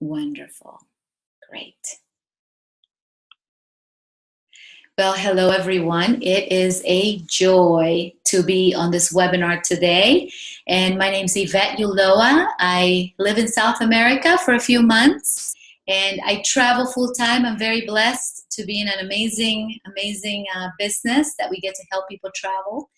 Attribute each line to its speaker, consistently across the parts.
Speaker 1: Wonderful. Great. Well, hello, everyone. It is a joy to be on this webinar today. And my name's Yvette Ulloa. I live in South America for a few months, and I travel full time. I'm very blessed to be in an amazing business that we get to help people travel.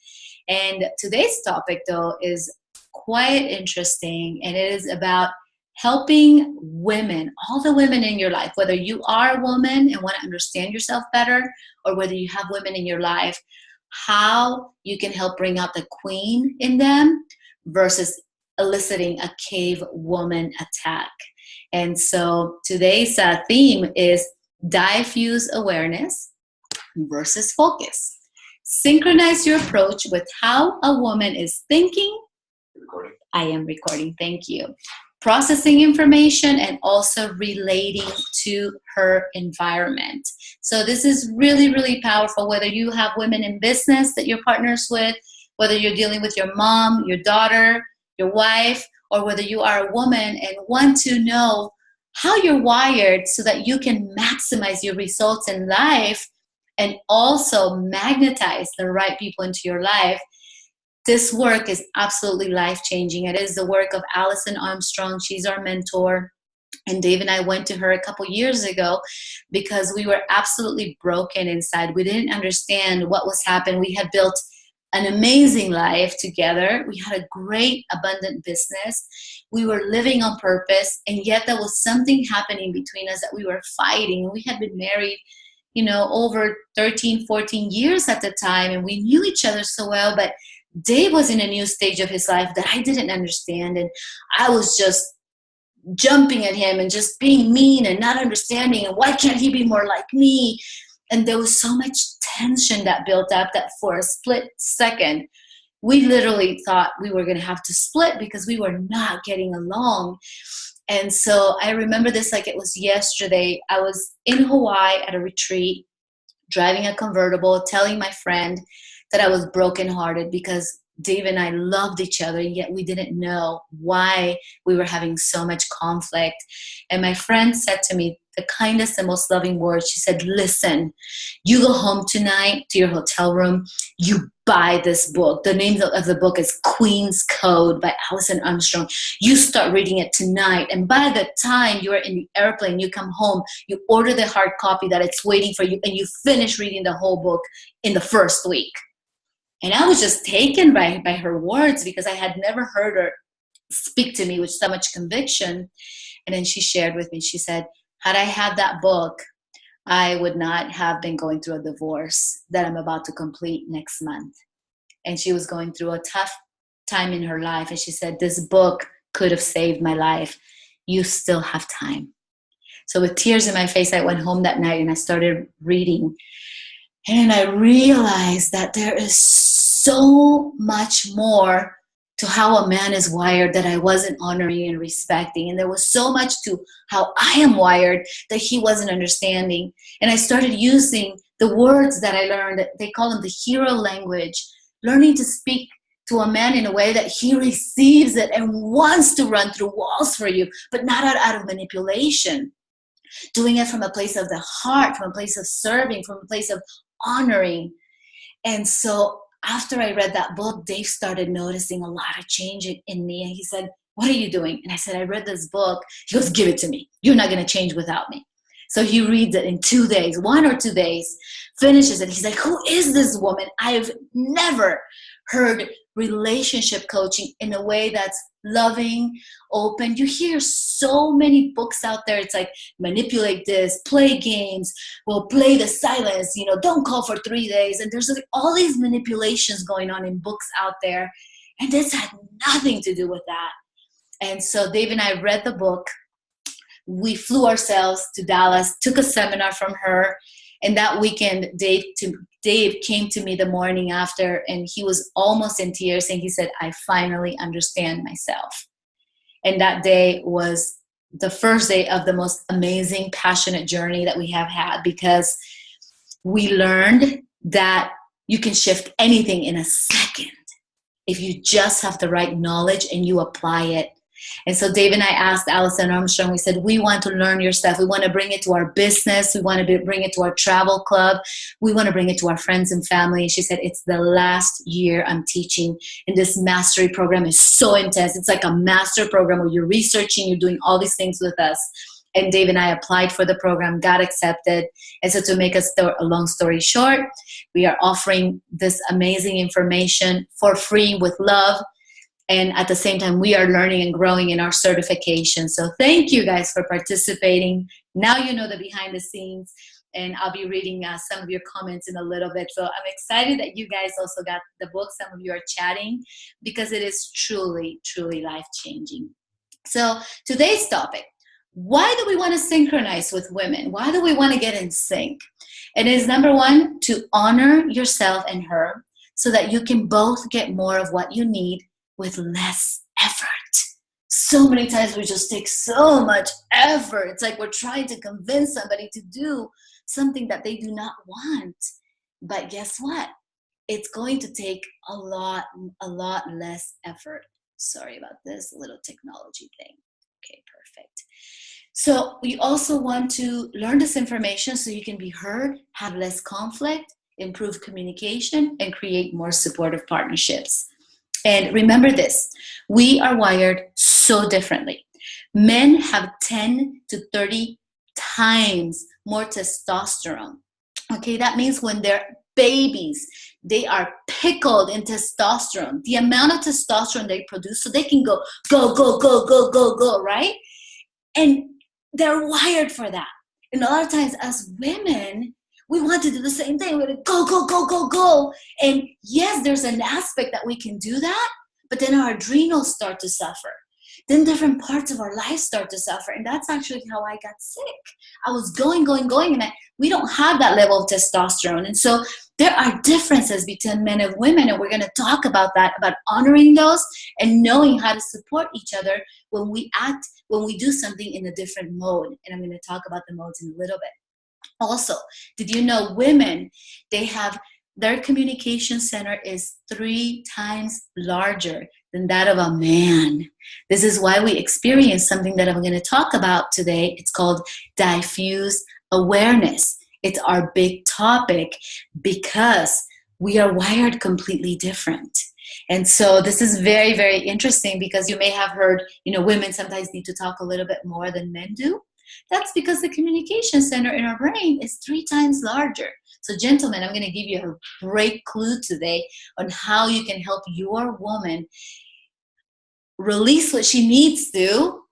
Speaker 1: And today's topic, though, is quite interesting, and it is about helping women, all the women in your life, whether you are a woman and want to understand yourself better, or whether you have women in your life, how you can help bring out the queen in them versus eliciting a cave woman attack. And so today's theme is diffuse awareness versus focus. Synchronize your approach with how a woman is thinking. Recording. I am recording, thank you. Processing information and also relating to her environment. So this is really, really powerful, whether you have women in business that you're partners with, whether you're dealing with your mom, your daughter, your wife, or whether you are a woman and want to know how you're wired so that you can maximize your results in life and also magnetize the right people into your life. This work is absolutely life-changing. It is the work of Allison Armstrong. She's our mentor. And Dave and I went to her a couple years ago because we were absolutely broken inside. We didn't understand what was happening. We had built an amazing life together. We had a great, abundant business. We were living on purpose, and yet there was something happening between us that we were fighting. We had been married, over 13, 14 years at the time, and we knew each other so well, but Dave was in a new stage of his life that I didn't understand, and I was just jumping at him and just being mean and not understanding, and why can't he be more like me? And there was so much tension that built up that for a split second, we literally thought we were going to have to split because we were not getting along. And so I remember this like it was yesterday. I was in Hawaii at a retreat, driving a convertible, telling my friend that I was brokenhearted because Dave and I loved each other, yet we didn't know why we were having so much conflict. And my friend said to me the kindest and most loving words. She said, listen, you go home tonight to your hotel room, you buy this book. The name of the book is Queen's Code by Allison Armstrong. You start reading it tonight, and by the time you're in the airplane, you come home, you order the hard copy that it's waiting for you, and you finish reading the whole book in the first week. And I was just taken by her words because I had never heard her speak to me with so much conviction. And then she shared with me, she said, had I had that book, I would not have been going through a divorce that I'm about to complete next month. And she was going through a tough time in her life. And she said, this book could have saved my life. You still have time. So with tears in my face, I went home that night and I started reading. And I realized that there is so much more to how a man is wired that I wasn't honoring and respecting. And there was so much to how I am wired that he wasn't understanding. And I started using the words that I learned. They call them the hero language, learning to speak to a man in a way that he receives it and wants to run through walls for you, but not out of manipulation. Doing it from a place of the heart, from a place of serving, from a place of honoring. And so after I read that book, Dave started noticing a lot of change in me. And he said, what are you doing? And I said, I read this book. He goes, give it to me. You're not going to change without me. So he reads it in 2 days, 1 or 2 days, finishes it. He's like, who is this woman? I've never heard relationship coaching in a way that's loving, open. You hear so many books out there. It's like, manipulate this, play games, well, play the silence, don't call for 3 days. And there's like all these manipulations going on in books out there. And this had nothing to do with that. And so Dave and I read the book. We flew ourselves to Dallas, took a seminar from her. And that weekend, Dave came to me the morning after, and he was almost in tears, and he said, I finally understand myself. And that day was the first day of the most amazing, passionate journey that we have had, because we learned that you can shift anything in a second if you just have the right knowledge and you apply it. And so Dave and I asked Allison Armstrong, we said, we want to learn your stuff. We want to bring it to our business. We want to bring it to our travel club. We want to bring it to our friends and family. And she said, it's the last year I'm teaching. And this mastery program is so intense. It's like a master program where you're researching, you're doing all these things with us. And Dave and I applied for the program, got accepted. And so to make a long story short, we are offering this amazing information for free with love. And at the same time, we are learning and growing in our certification. So thank you guys for participating. Now you know the behind the scenes. And I'll be reading some of your comments in a little bit. So I'm excited that you guys also got the book. Some of you are chatting because it is truly, truly life-changing. So today's topic, why do we want to synchronize with women? Why do we want to get in sync? It is number one, to honor yourself and her so that you can both get more of what you need with less effort. So many times we just take so much effort. It's like we're trying to convince somebody to do something that they do not want. But guess what? It's going to take a lot less effort. Sorry about this little technology thing. Okay, perfect. So we also want to learn this information so you can be heard, have less conflict, improve communication, and create more supportive partnerships. And remember this, we are wired so differently. Men have 10 to 30 times more testosterone. Okay, that means when they're babies, they are pickled in testosterone. The amount of testosterone they produce so they can go, right? And they're wired for that. And a lot of times as women, we want to do the same thing. We're going to go. And yes, there's an aspect that we can do that, but then our adrenals start to suffer. Then different parts of our life start to suffer. And that's actually how I got sick. I was going, and we don't have that level of testosterone. And so there are differences between men and women, and we're going to talk about that, about honoring those and knowing how to support each other when we act, when we do something in a different mode. And I'm going to talk about the modes in a little bit. Also, did you know women, their communication center is 3 times larger than that of a man. This is why we experience something that I'm going to talk about today. It's called diffuse awareness. It's our big topic because we are wired completely different. And so this is very, very interesting because you may have heard, women sometimes need to talk a little bit more than men do. That's because the communication center in our brain is 3 times larger. So gentlemen, I'm going to give you a great clue today on how you can help your woman release what she needs to,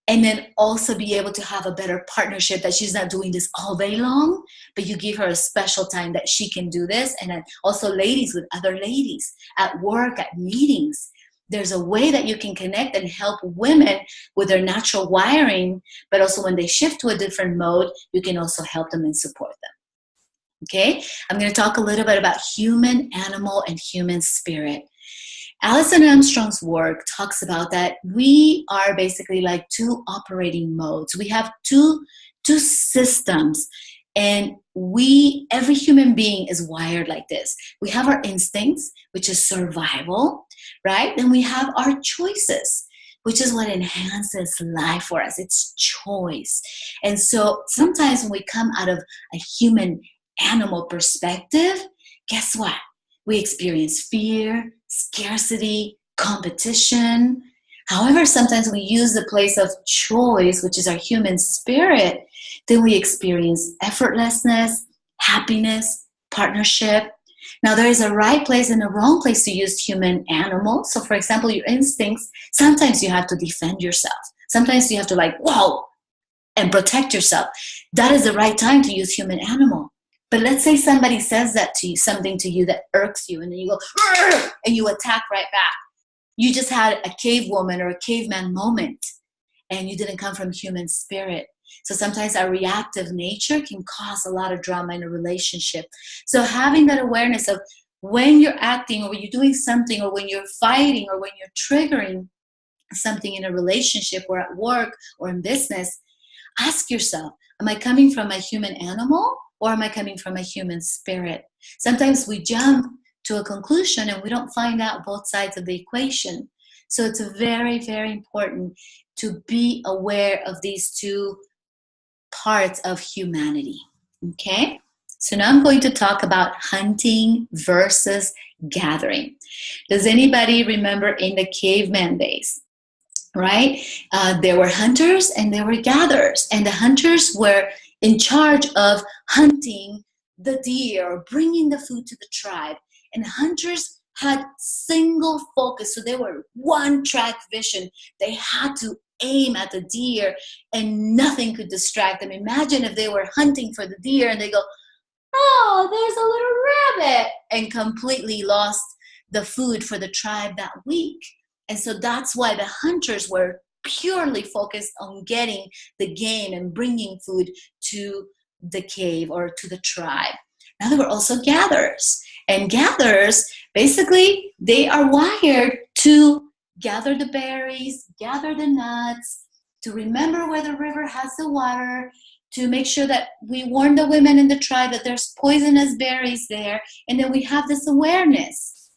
Speaker 1: and then also be able to have a better partnership, that she's not doing this all day long, but you give her a special time that she can do this. And then also ladies with other ladies at work, at meetings. There's a way that you can connect and help women with their natural wiring, but also when they shift to a different mode, you can also help them and support them. Okay, I'm going to talk a little bit about human, animal, and human spirit. Alison Armstrong's work talks about that we are basically like 2 operating modes. We have two systems, and every human being is wired like this. We have our instincts, which is survival, right? Then we have our choices, which is what enhances life for us. It's choice. And so sometimes when we come out of a human animal perspective, guess what? We experience fear, scarcity, competition. However, sometimes we use the place of choice, which is our human spirit, then we experience effortlessness, happiness, partnership. Now, there is a right place and a wrong place to use human animal. So, for example, your instincts, sometimes you have to defend yourself. Sometimes you have to whoa, and protect yourself. That is the right time to use human animal. But let's say somebody says that to you, something to you that irks you, and then you go, "Arr!" and you attack right back. You just had a cave woman or a caveman moment, and you didn't come from human spirit. So sometimes our reactive nature can cause a lot of drama in a relationship. So having that awareness of when you're acting, or when you're doing something, or when you're fighting, or when you're triggering something in a relationship or at work or in business, ask yourself, am I coming from a human animal, or am I coming from a human spirit? Sometimes we jump to a conclusion and we don't find out both sides of the equation. So it's very, very important to be aware of these two parts of humanity. Okay? So now I'm going to talk about hunting versus gathering. Does anybody remember in the caveman days? Right? There were hunters and there were gatherers, and the hunters were in charge of hunting the deer or bringing the food to the tribe. And hunters had single focus, so they were one track vision. They had to aim at the deer and nothing could distract them. Imagine if they were hunting for the deer and they go, oh, there's a little rabbit, and completely lost the food for the tribe that week. And so that's why the hunters were purely focused on getting the game and bringing food to the cave or to the tribe. Now there were also gatherers. And gatherers, basically, they are wired to gather the berries, gather the nuts, to remember where the river has the water, to make sure that we warn the women in the tribe that there's poisonous berries there. And then we have this awareness,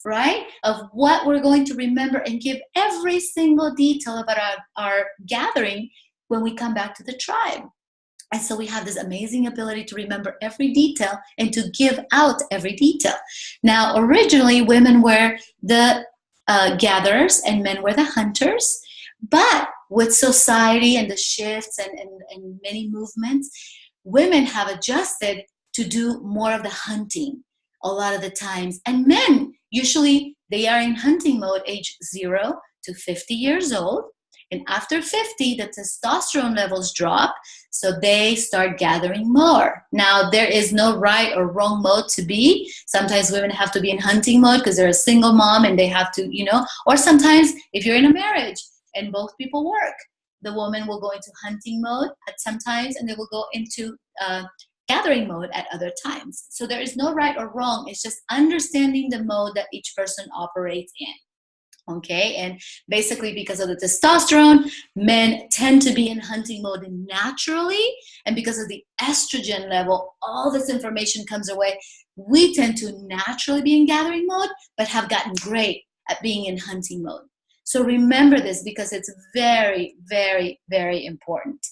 Speaker 1: right, of what we're going to remember and give every single detail about our gathering when we come back to the tribe. And so we have this amazing ability to remember every detail and to give out every detail. Now, originally, women were the gatherers and men were the hunters. But with society and the shifts and many movements, women have adjusted to do more of the hunting a lot of the times. And men, usually they are in hunting mode age 0 to 50 years old. And after 50, the testosterone levels drop, so they start gathering more. Now, there is no right or wrong mode to be. Sometimes women have to be in hunting mode because they're a single mom and they have to, or sometimes if you're in a marriage and both people work, the woman will go into hunting mode at some times and they will go into gathering mode at other times. So there is no right or wrong. It's just understanding the mode that each person operates in. Okay, and basically because of the testosterone, men tend to be in hunting mode naturally, and because of the estrogen level, all this information comes our way. We tend to naturally be in gathering mode, but have gotten great at being in hunting mode. So remember this because it's very, very, very important.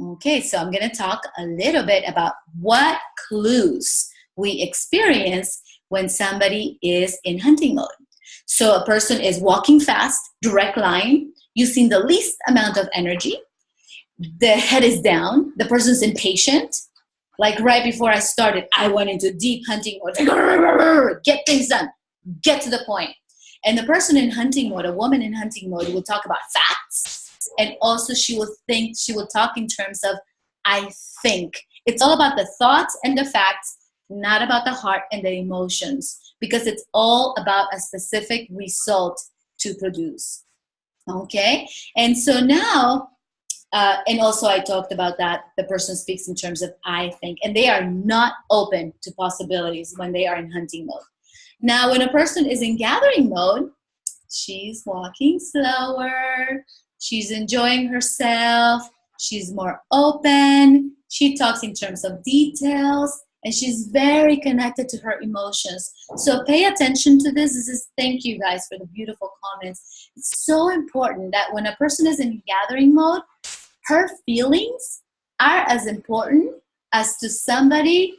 Speaker 1: Okay, so I'm going to talk a little bit about what clues we experience when somebody is in hunting mode. So a person is walking fast, direct line, using the least amount of energy. The head is down. The person's impatient. Like right before I started, I went into deep hunting mode. Get things done. Get to the point. And the person in hunting mode, a woman in hunting mode, will talk about facts. And also she will talk in terms of, I think. It's all about the thoughts and the facts, not about the heart and the emotions, because it's all about a specific result to produce. Okay? And so now, and also I talked about that, the person speaks in terms of I think, and they are not open to possibilities when they are in hunting mode. Now, when a person is in gathering mode, she's walking slower, she's enjoying herself, she's more open, she talks in terms of details, and she's very connected to her emotions. So pay attention to this. Thank you guys for the beautiful comments. It's so important that when a person is in gathering mode, her feelings are as important as to somebody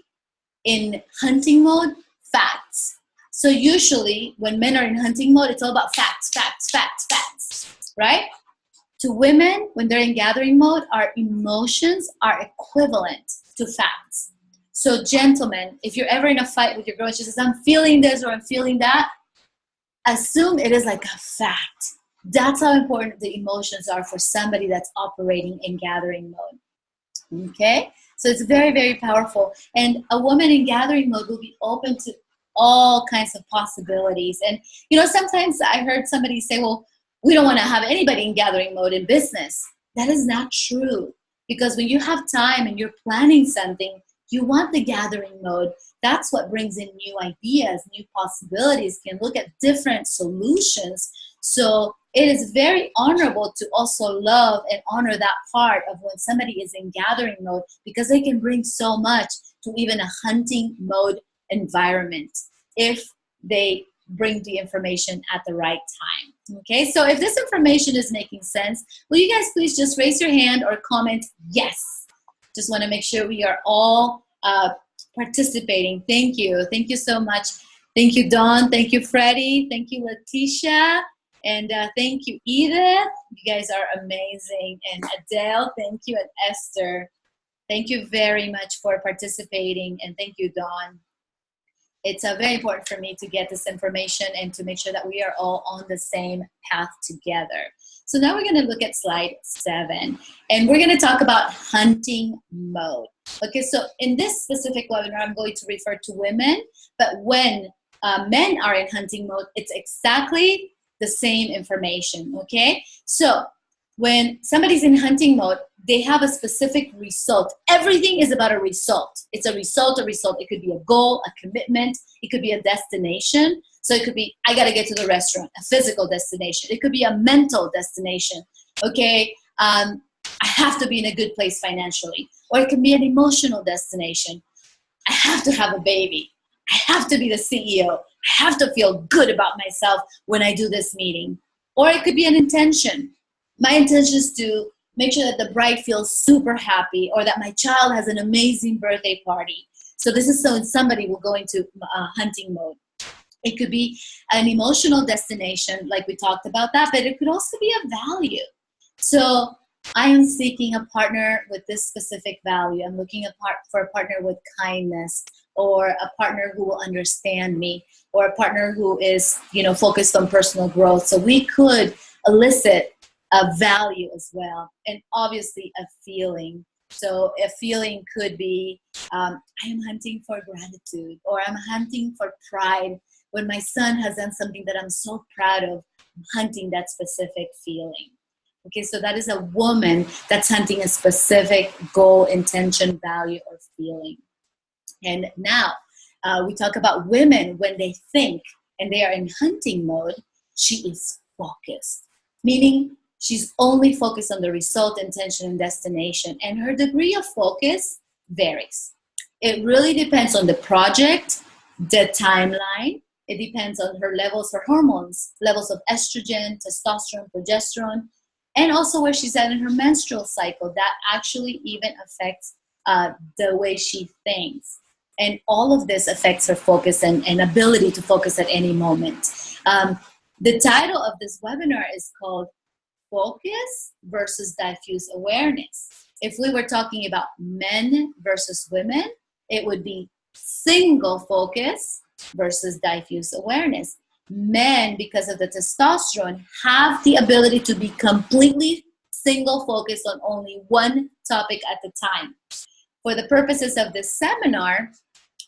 Speaker 1: in hunting mode, facts. So usually when men are in hunting mode, it's all about facts, facts, facts, facts, right? To women, when they're in gathering mode, our emotions are equivalent to facts. So gentlemen, if you're ever in a fight with your girl and she says, I'm feeling this or I'm feeling that, assume it is like a fact. That's how important the emotions are for somebody that's operating in gathering mode. Okay? So it's very, very powerful. And a woman in gathering mode will be open to all kinds of possibilities. And, sometimes I heard somebody say, well, we don't want to have anybody in gathering mode in business. That is not true. Because when you have time and you're planning something, you want the gathering mode. That's what brings in new ideas, new possibilities, can look at different solutions. So it is very honorable to also love and honor that part of when somebody is in gathering mode, because they can bring so much to even a hunting mode environment if they bring the information at the right time. Okay, so if this information is making sense, will you guys please just raise your hand or comment yes? Just want to make sure we are all participating. Thank you. Thank you so much. Thank you, Dawn. Thank you, Freddie. Thank you, Letitia. And thank you, Edith. You guys are amazing. And Adele, thank you. And Esther, thank you very much for participating. And thank you, Dawn. It's very important for me to get this information and to make sure that we are all on the same path together. So now we're going to look at slide 7, and we're going to talk about hunting mode. Okay, so in this specific webinar, I'm going to refer to women, but when men are in hunting mode, it's exactly the same information, okay? So when somebody's in hunting mode, they have a specific result. Everything is about a result. It's a result, a result. It could be a goal, a commitment. It could be a destination. So it could be, I got to get to the restaurant, a physical destination. It could be a mental destination, okay? I have to be in a good place financially. Or it can be an emotional destination. I have to have a baby. I have to be the CEO. I have to feel good about myself when I do this meeting. Or it could be an intention. My intention is to make sure that the bride feels super happy, or that my child has an amazing birthday party. So this is so somebody will go into hunting mode. It could be an emotional destination, like we talked about that, but it could also be a value. So I am seeking a partner with this specific value. I'm looking for a partner with kindness, or a partner who will understand me, or a partner who is, focused on personal growth. So we could elicit a value as well, and obviously a feeling. So a feeling could be, I am hunting for gratitude, or I'm hunting for pride. When my son has done something that I'm so proud of, I'm hunting that specific feeling. Okay, so that is a woman that's hunting a specific goal, intention, value, or feeling. And now we talk about women when they think and they are in hunting mode. She is focused, meaning she's only focused on the result, intention, and destination. And her degree of focus varies. It really depends on the project, the timeline. It depends on her levels, her hormones, levels of estrogen, testosterone, progesterone, and also where she's at in her menstrual cycle. That actually even affects the way she thinks. And all of this affects her focus and ability to focus at any moment. The title of this webinar is called Focus versus Diffuse Awareness. If we were talking about men versus women, it would be single focus versus diffuse awareness. Men, because of the testosterone, have the ability to be completely single focused on only one topic at a time. For the purposes of this seminar,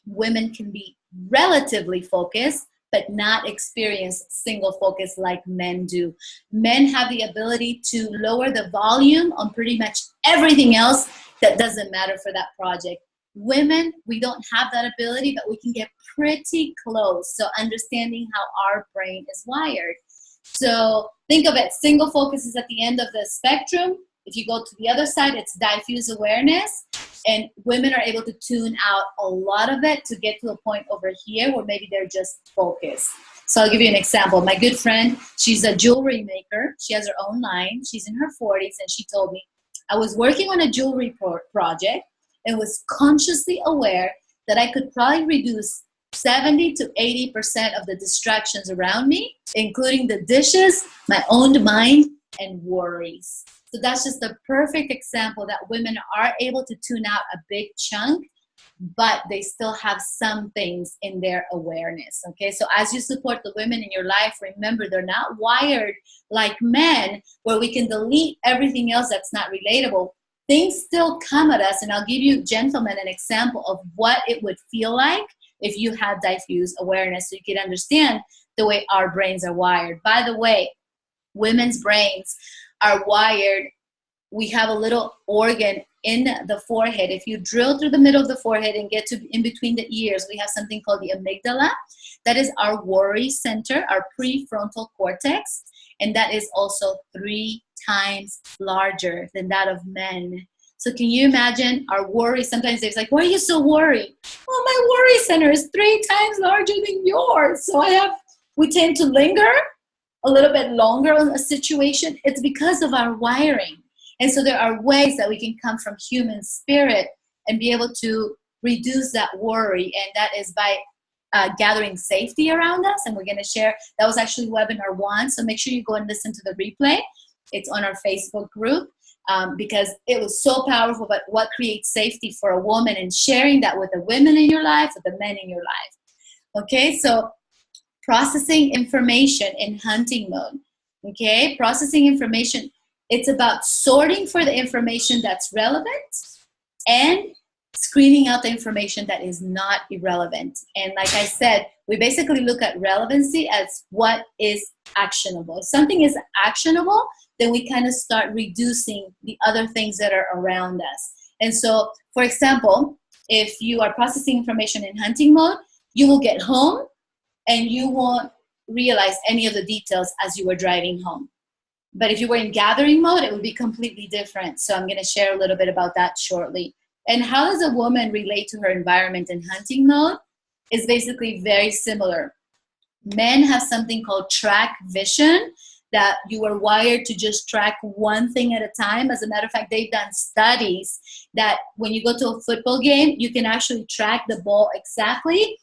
Speaker 1: women can be relatively focused, but not experience single focus like men do. Men have the ability to lower the volume on pretty much everything else that doesn't matter for that project. Women, we don't have that ability, but we can get pretty close. So understanding how our brain is wired. So think of it, single focus is at the end of the spectrum. If you go to the other side, it's diffuse awareness. And women are able to tune out a lot of it to get to a point over here where maybe they're just focused. So I'll give you an example. My good friend, she's a jewelry maker. She has her own line. She's in her 40s, and she told me, I was working on a jewelry project and was consciously aware that I could probably reduce 70 to 80% of the distractions around me, including the dishes, my own mind, and worries. So that's just the perfect example that women are able to tune out a big chunk, but they still have some things in their awareness, okay? So as you support the women in your life, remember they're not wired like men where we can delete everything else that's not relatable. Things still come at us, and I'll give you, gentlemen, an example of what it would feel like if you had diffuse awareness so you could understand the way our brains are wired. By the way, women's brains are wired. We have a little organ in the forehead. If you drill through the middle of the forehead and get to in between the ears, we have something called the amygdala. That is our worry center, our prefrontal cortex, and that is also 3 times larger than that of men. So can you imagine our worry? Sometimes it's like, why are you so worried? Well, my worry center is 3 times larger than yours. So we tend to linger a little bit longer on a situation, it's because of our wiring. And so there are ways that we can come from human spirit and be able to reduce that worry. And that is by gathering safety around us. And we're going to share, that was actually webinar 1. So make sure you go and listen to the replay. It's on our Facebook group because it was so powerful about what creates safety for a woman and sharing that with the women in your life, with the men in your life. Okay, so processing information in hunting mode. Okay, processing information. It's about sorting for the information that's relevant and screening out the information that is not irrelevant. And like I said, we basically look at relevancy as what is actionable. If something is actionable, then we kind of start reducing the other things that are around us. And so, for example, if you are processing information in hunting mode, you will get home and you won't realize any of the details as you were driving home. But if you were in gathering mode, it would be completely different. So I'm going to share a little bit about that shortly. And how does a woman relate to her environment in hunting mode? Is basically very similar. Men have something called track vision, that you are wired to just track one thing at a time. As a matter of fact, they've done studies that when you go to a football game, you can actually track the ball exactly.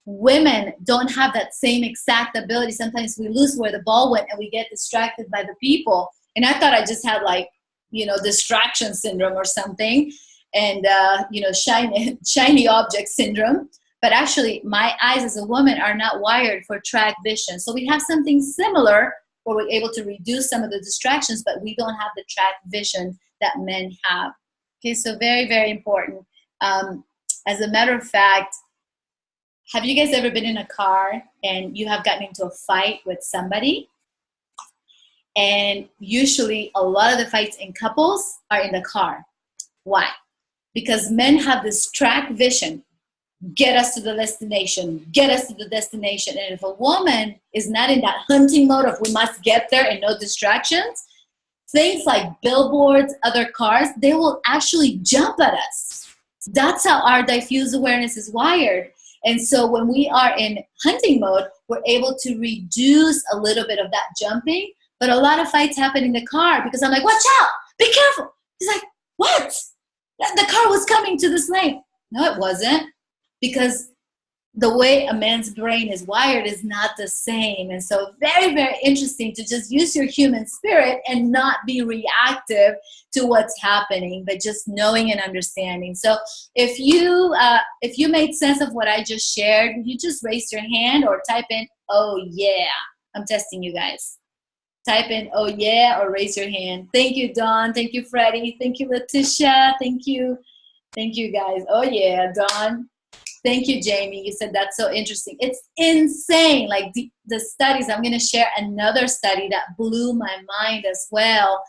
Speaker 1: Women don't have that same exact ability. Sometimes we lose where the ball went and we get distracted by the people. And I thought I just had like, distraction syndrome or something, and, shiny object syndrome. But actually, my eyes as a woman are not wired for track vision. So we have something similar where we're able to reduce some of the distractions, but we don't have the track vision that men have. Okay, so very, very important. As a matter of fact, have you guys ever been in a car and you have gotten into a fight with somebody? And usually a lot of the fights in couples are in the car. Why? Because men have this track vision. Get us to the destination. Get us to the destination. And if a woman is not in that hunting mode of we must get there and no distractions, things like billboards, other cars, they will actually jump at us. That's how our diffuse awareness is wired. And so when we are in hunting mode, we're able to reduce a little bit of that jumping. But a lot of fights happen in the car because I'm like, watch out, be careful. He's like, what? The car was coming to this lane. No, it wasn't. Because the way a man's brain is wired is not the same. And so very, very interesting to just use your human spirit and not be reactive to what's happening, but just knowing and understanding. So if you made sense of what I just shared, you just raise your hand or type in, oh yeah. I'm testing you guys. Type in, oh yeah, or raise your hand. Thank you, Dawn. Thank you, Freddie. Thank you, Letitia. Thank you. Thank you, guys. Oh yeah, Dawn. Thank you, Jamie. You said that's so interesting. It's insane. Like the studies, I'm going to share another study that blew my mind as well.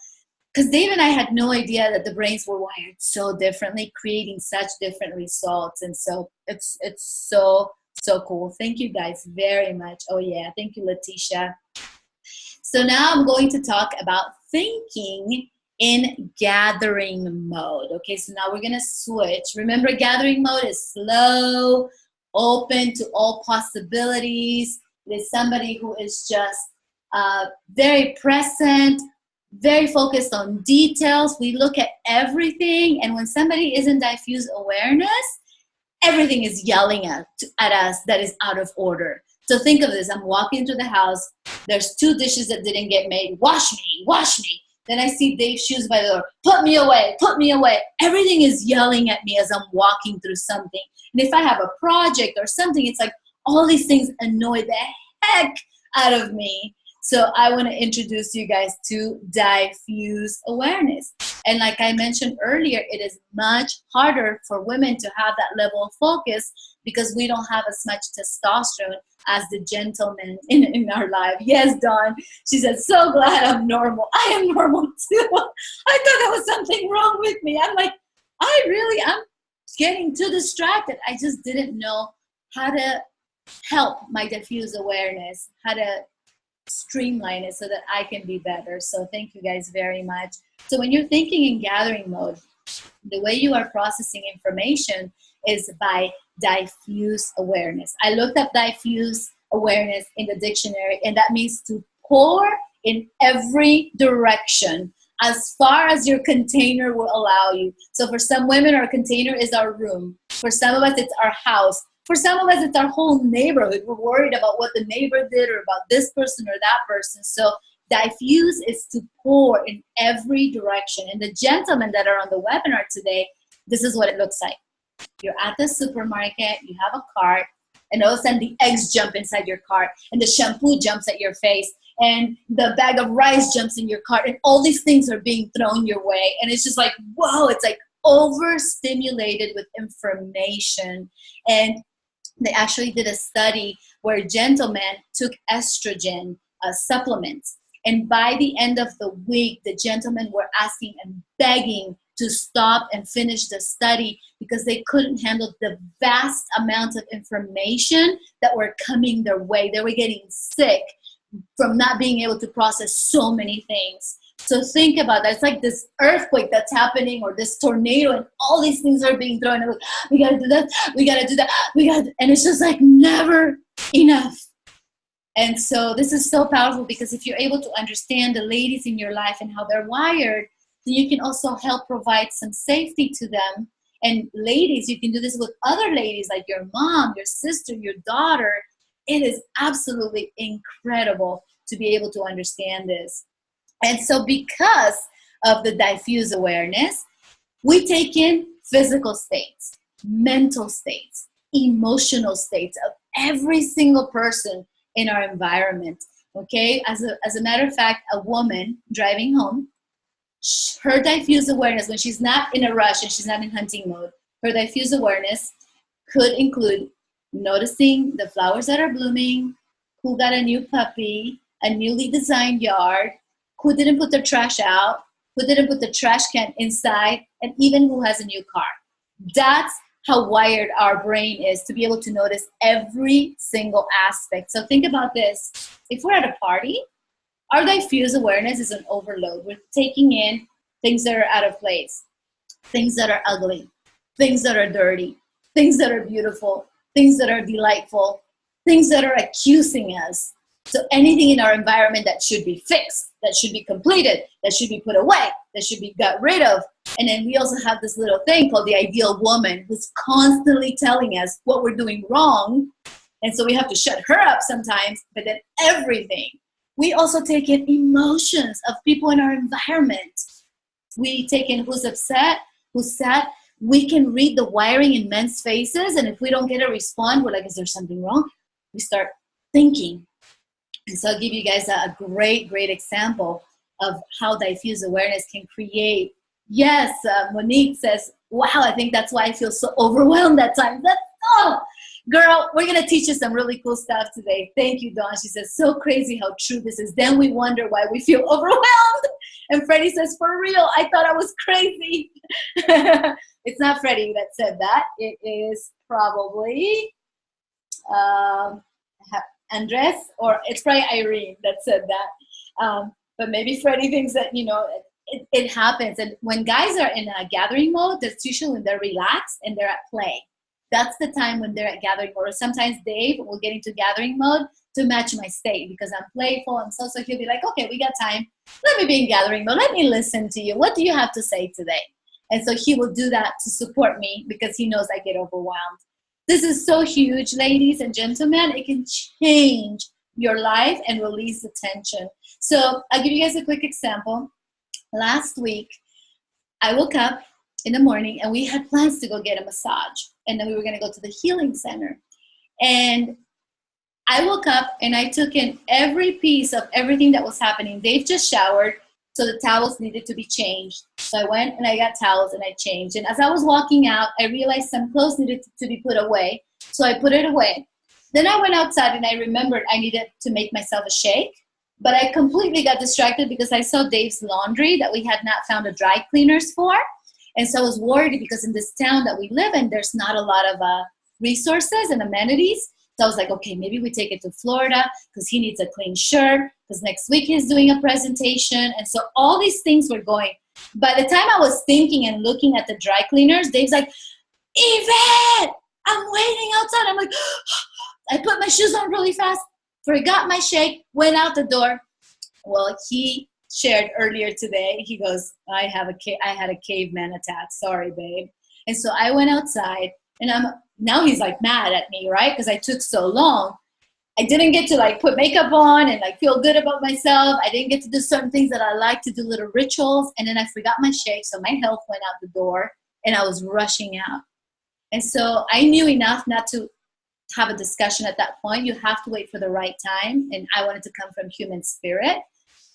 Speaker 1: Because Dave and I had no idea that the brains were wired so differently, creating such different results. And so it's so, so cool. Thank you guys very much. Oh yeah. Thank you, Letitia. So now I'm going to talk about thinking in gathering mode. Okay, so now we're gonna switch. Remember, gathering mode is slow, open to all possibilities. It is somebody who is just very present, very focused on details. We look at everything, and when somebody is in diffuse awareness, everything is yelling at us that is out of order. So think of this, I'm walking through the house, there's 2 dishes that didn't get made, wash me, wash me. Then I see Dave's shoes by the door, put me away, put me away. Everything is yelling at me as I'm walking through something. And if I have a project or something, it's like all these things annoy the heck out of me. So I want to introduce you guys to diffuse awareness. And like I mentioned earlier, it is much harder for women to have that level of focus because we don't have as much testosterone as the gentlemen in our life. Yes, Dawn. She said, so glad I'm normal. I am normal too. I thought there was something wrong with me. I'm like, I'm getting too distracted. I just didn't know how to help my diffuse awareness, how to streamline it so that I can be better. So thank you guys very much. So when you're thinking in gathering mode, the way you are processing information is by diffuse awareness. I looked up diffuse awareness in the dictionary, and that means to pour in every direction as far as your container will allow you. So for some women, our container is our room. For some of us, it's our house. For some of us, it's our whole neighborhood. We're worried about what the neighbor did or about this person or that person. So diffuse is to pour in every direction. And the gentlemen that are on the webinar today, this is what it looks like. You're at the supermarket, you have a cart, and all of a sudden the eggs jump inside your cart, and the shampoo jumps at your face, and the bag of rice jumps in your cart, and all these things are being thrown your way. And it's just like, whoa, it's like overstimulated with information. And they actually did a study where gentlemen took estrogen supplements. And by the end of the week, the gentlemen were asking and begging to stop and finish the study because they couldn't handle the vast amount of information that were coming their way. They were getting sick from not being able to process so many things. So think about that. It's like this earthquake that's happening, or this tornado, and all these things are being thrown. And we gotta do that, we gotta do that, and it's just like never enough. And so this is so powerful, because if you're able to understand the ladies in your life and how they're wired, then you can also help provide some safety to them. And ladies, you can do this with other ladies like your mom, your sister, your daughter. It is absolutely incredible to be able to understand this. And so because of the diffuse awareness, we take in physical states, mental states, emotional states of every single person in our environment. Okay, as a matter of fact, a woman driving home, her diffuse awareness, when she's not in a rush and she's not in hunting mode, her diffuse awareness could include noticing the flowers that are blooming, who got a new puppy, a newly designed yard, who didn't put their trash out, who didn't put the trash can inside, and even who has a new car. That's how wired our brain is, to be able to notice every single aspect. So think about this. If we're at a party, our diffuse awareness is an overload. We're taking in things that are out of place, things that are ugly, things that are dirty, things that are beautiful, things that are delightful, things that are accusing us. So anything in our environment that should be fixed, that should be completed, that should be put away, that should be got rid of. And then we also have this little thing called the ideal woman, who's constantly telling us what we're doing wrong. And so we have to shut her up sometimes, but then everything. We also take in emotions of people in our environment. We take in who's upset, who's sad. We can read the wiring in men's faces, and if we don't get a response, we're like, is there something wrong? We start thinking. And so I'll give you guys a great example of how diffuse awareness can create. Yes, Monique says, wow, I think that's why I feel so overwhelmed at times. Girl, we're going to teach you some really cool stuff today. Thank you, Dawn. She says, so crazy how true this is. Then we wonder why we feel overwhelmed. And Freddie says, for real, I thought I was crazy. It's not Freddie that said that. It is probably Andres, or it's probably Irene that said that. But maybe Freddie thinks that, it happens. And when guys are in a gathering mode, that's usually when they're relaxed and they're at play. That's the time when they're at gathering mode. Or sometimes Dave will get into gathering mode to match my state, because I'm playful and so he'll be like, okay, we got time. Let me be in gathering mode. Let me listen to you. What do you have to say today? And so he will do that to support me, because he knows I get overwhelmed. This is so huge, ladies and gentlemen. It can change your life and release the tension. So I'll give you guys a quick example. Last week, I woke up in the morning and we had plans to go get a massage. And then we were going to go to the healing center. And I woke up and I took in every piece of everything that was happening. Dave just showered, so the towels needed to be changed. So I went and I got towels and I changed. And as I was walking out, I realized some clothes needed to be put away. So I put it away. Then I went outside and I remembered I needed to make myself a shake. But I completely got distracted because I saw Dave's laundry that we had not found a dry cleaners for. And so I was worried, because in this town that we live in, there's not a lot of resources and amenities. So I was like, okay, maybe we take it to Florida, because he needs a clean shirt, because next week he's doing a presentation. And so all these things were going. By the time I was thinking and looking at the dry cleaners, Dave's like, Yvette, I'm waiting outside. I'm like, I put my shoes on really fast, forgot my shake, went out the door. Well, he shared earlier today, he goes, I had a caveman attack. Sorry, babe. And so I went outside, and now he's like mad at me, right? Because I took so long. I didn't get to like put makeup on and like feel good about myself. I didn't get to do certain things that I like to do, little rituals. And then I forgot my shake. So my health went out the door and I was rushing out. And so I knew enough not to have a discussion at that point. You have to wait for the right time. And I wanted to come from human spirit.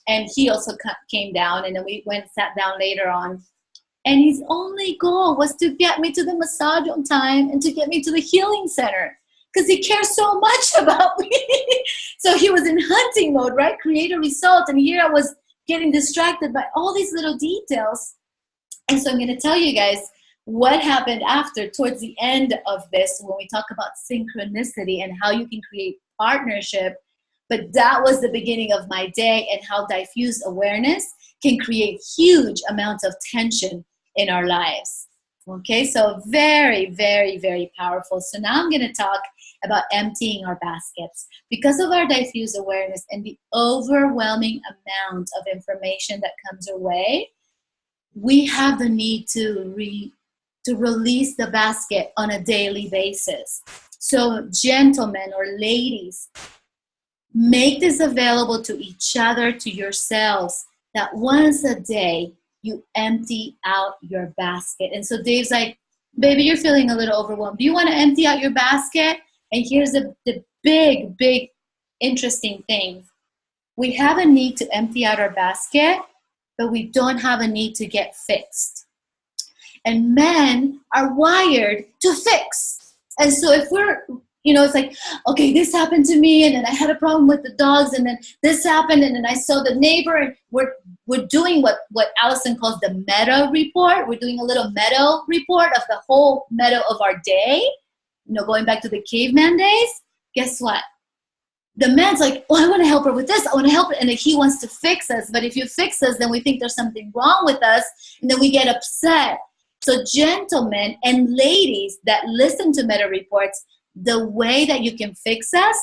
Speaker 1: And he also came down, and then we went and sat down later on. And his only goal was to get me to the massage on time and to get me to the healing center, because he cares so much about me. So he was in hunting mode, right? Create a result. And here I was getting distracted by all these little details. And so I'm going to tell you guys what happened after, towards the end of this, when we talk about synchronicity and how you can create partnership. But that was the beginning of my day, and how diffuse awareness can create huge amounts of tension in our lives. Okay, so very, very, very powerful. So now I'm going to talk about emptying our baskets. Because of our diffuse awareness and the overwhelming amount of information that comes our way, we have the need to release the basket on a daily basis. So gentlemen or ladies, make this available to each other, to yourselves, that once a day you empty out your basket. And so Dave's like, baby, you're feeling a little overwhelmed. Do you want to empty out your basket? And here's the big, big, interesting thing. We have a need to empty out our basket, but we don't have a need to get fixed. And men are wired to fix. And so if we're, it's like, okay, this happened to me, and then I had a problem with the dogs, and then this happened, and then I saw the neighbor, and we're doing what Allison calls the meta report. We're doing a little meta report of the whole meta of our day, going back to the caveman days. Guess what? The man's like, I want to help her with this. I want to help her. And he wants to fix us. But if you fix us, then we think there's something wrong with us, and then we get upset. So gentlemen and ladies that listen to meta reports, the way that you can fix us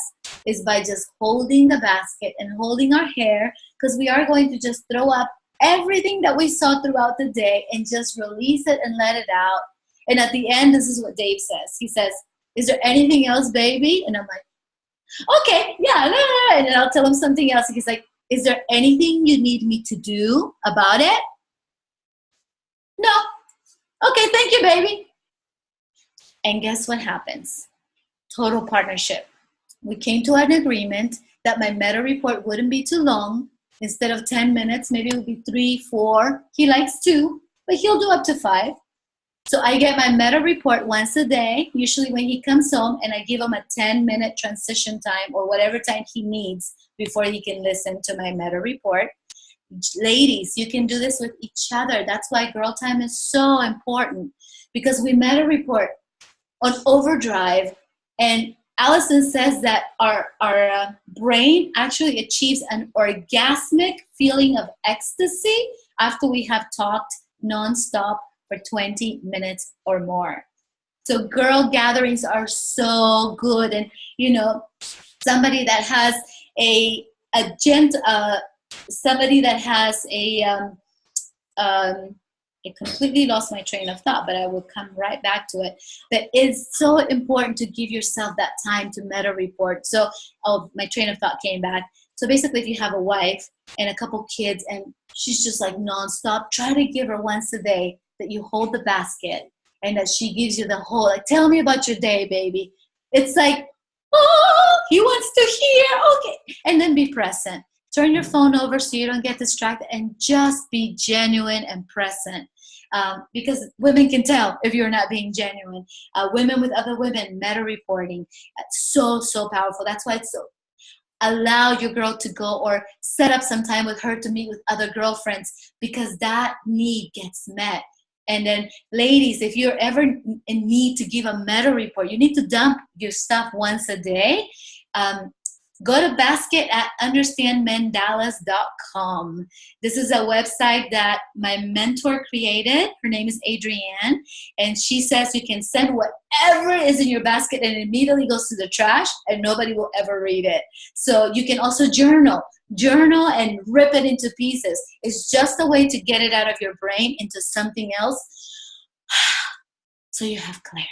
Speaker 1: is by just holding the basket and holding our hair, because we are going to just throw up everything that we saw throughout the day and just release it and let it out. And at the end, this is what Dave says. He says, is there anything else, baby? And I'm like, okay, yeah. And then I'll tell him something else. He's like, is there anything you need me to do about it? No. Okay, thank you, baby. And guess what happens? Total partnership. We came to an agreement that my meta report wouldn't be too long. Instead of 10 minutes, maybe it would be 3, 4. He likes 2, but he'll do up to 5. So I get my meta report once a day, usually when he comes home, and I give him a 10-minute transition time or whatever time he needs before he can listen to my meta report. Ladies, you can do this with each other. That's why girl time is so important, because we meta report on overdrive. And Allison says that our brain actually achieves an orgasmic feeling of ecstasy after we have talked nonstop for 20 minutes or more. So girl gatherings are so good. And, somebody that has I completely lost my train of thought, but I will come right back to it. That is so important to give yourself that time to meta report. So, my train of thought came back. So basically, if you have a wife and a couple kids and she's just like nonstop, try to give her once a day that you hold the basket and that she gives you the whole, like, tell me about your day, baby. It's like, oh, he wants to hear. Okay. And then be present. Turn your phone over so you don't get distracted, and just be genuine and present. Because women can tell if you're not being genuine. Women with other women, meta reporting. So, so powerful. That's why it's so. Allow your girl to go, or set up some time with her to meet with other girlfriends, because that need gets met. And then ladies, if you're ever in need to give a meta report, you need to dump your stuff once a day. go to basket at understandmendallas.com. This is a website that my mentor created. Her name is Adrienne, and she says you can send whatever is in your basket and it immediately goes to the trash and nobody will ever read it. So you can also journal and rip it into pieces. It's just a way to get it out of your brain into something else so you have clarity.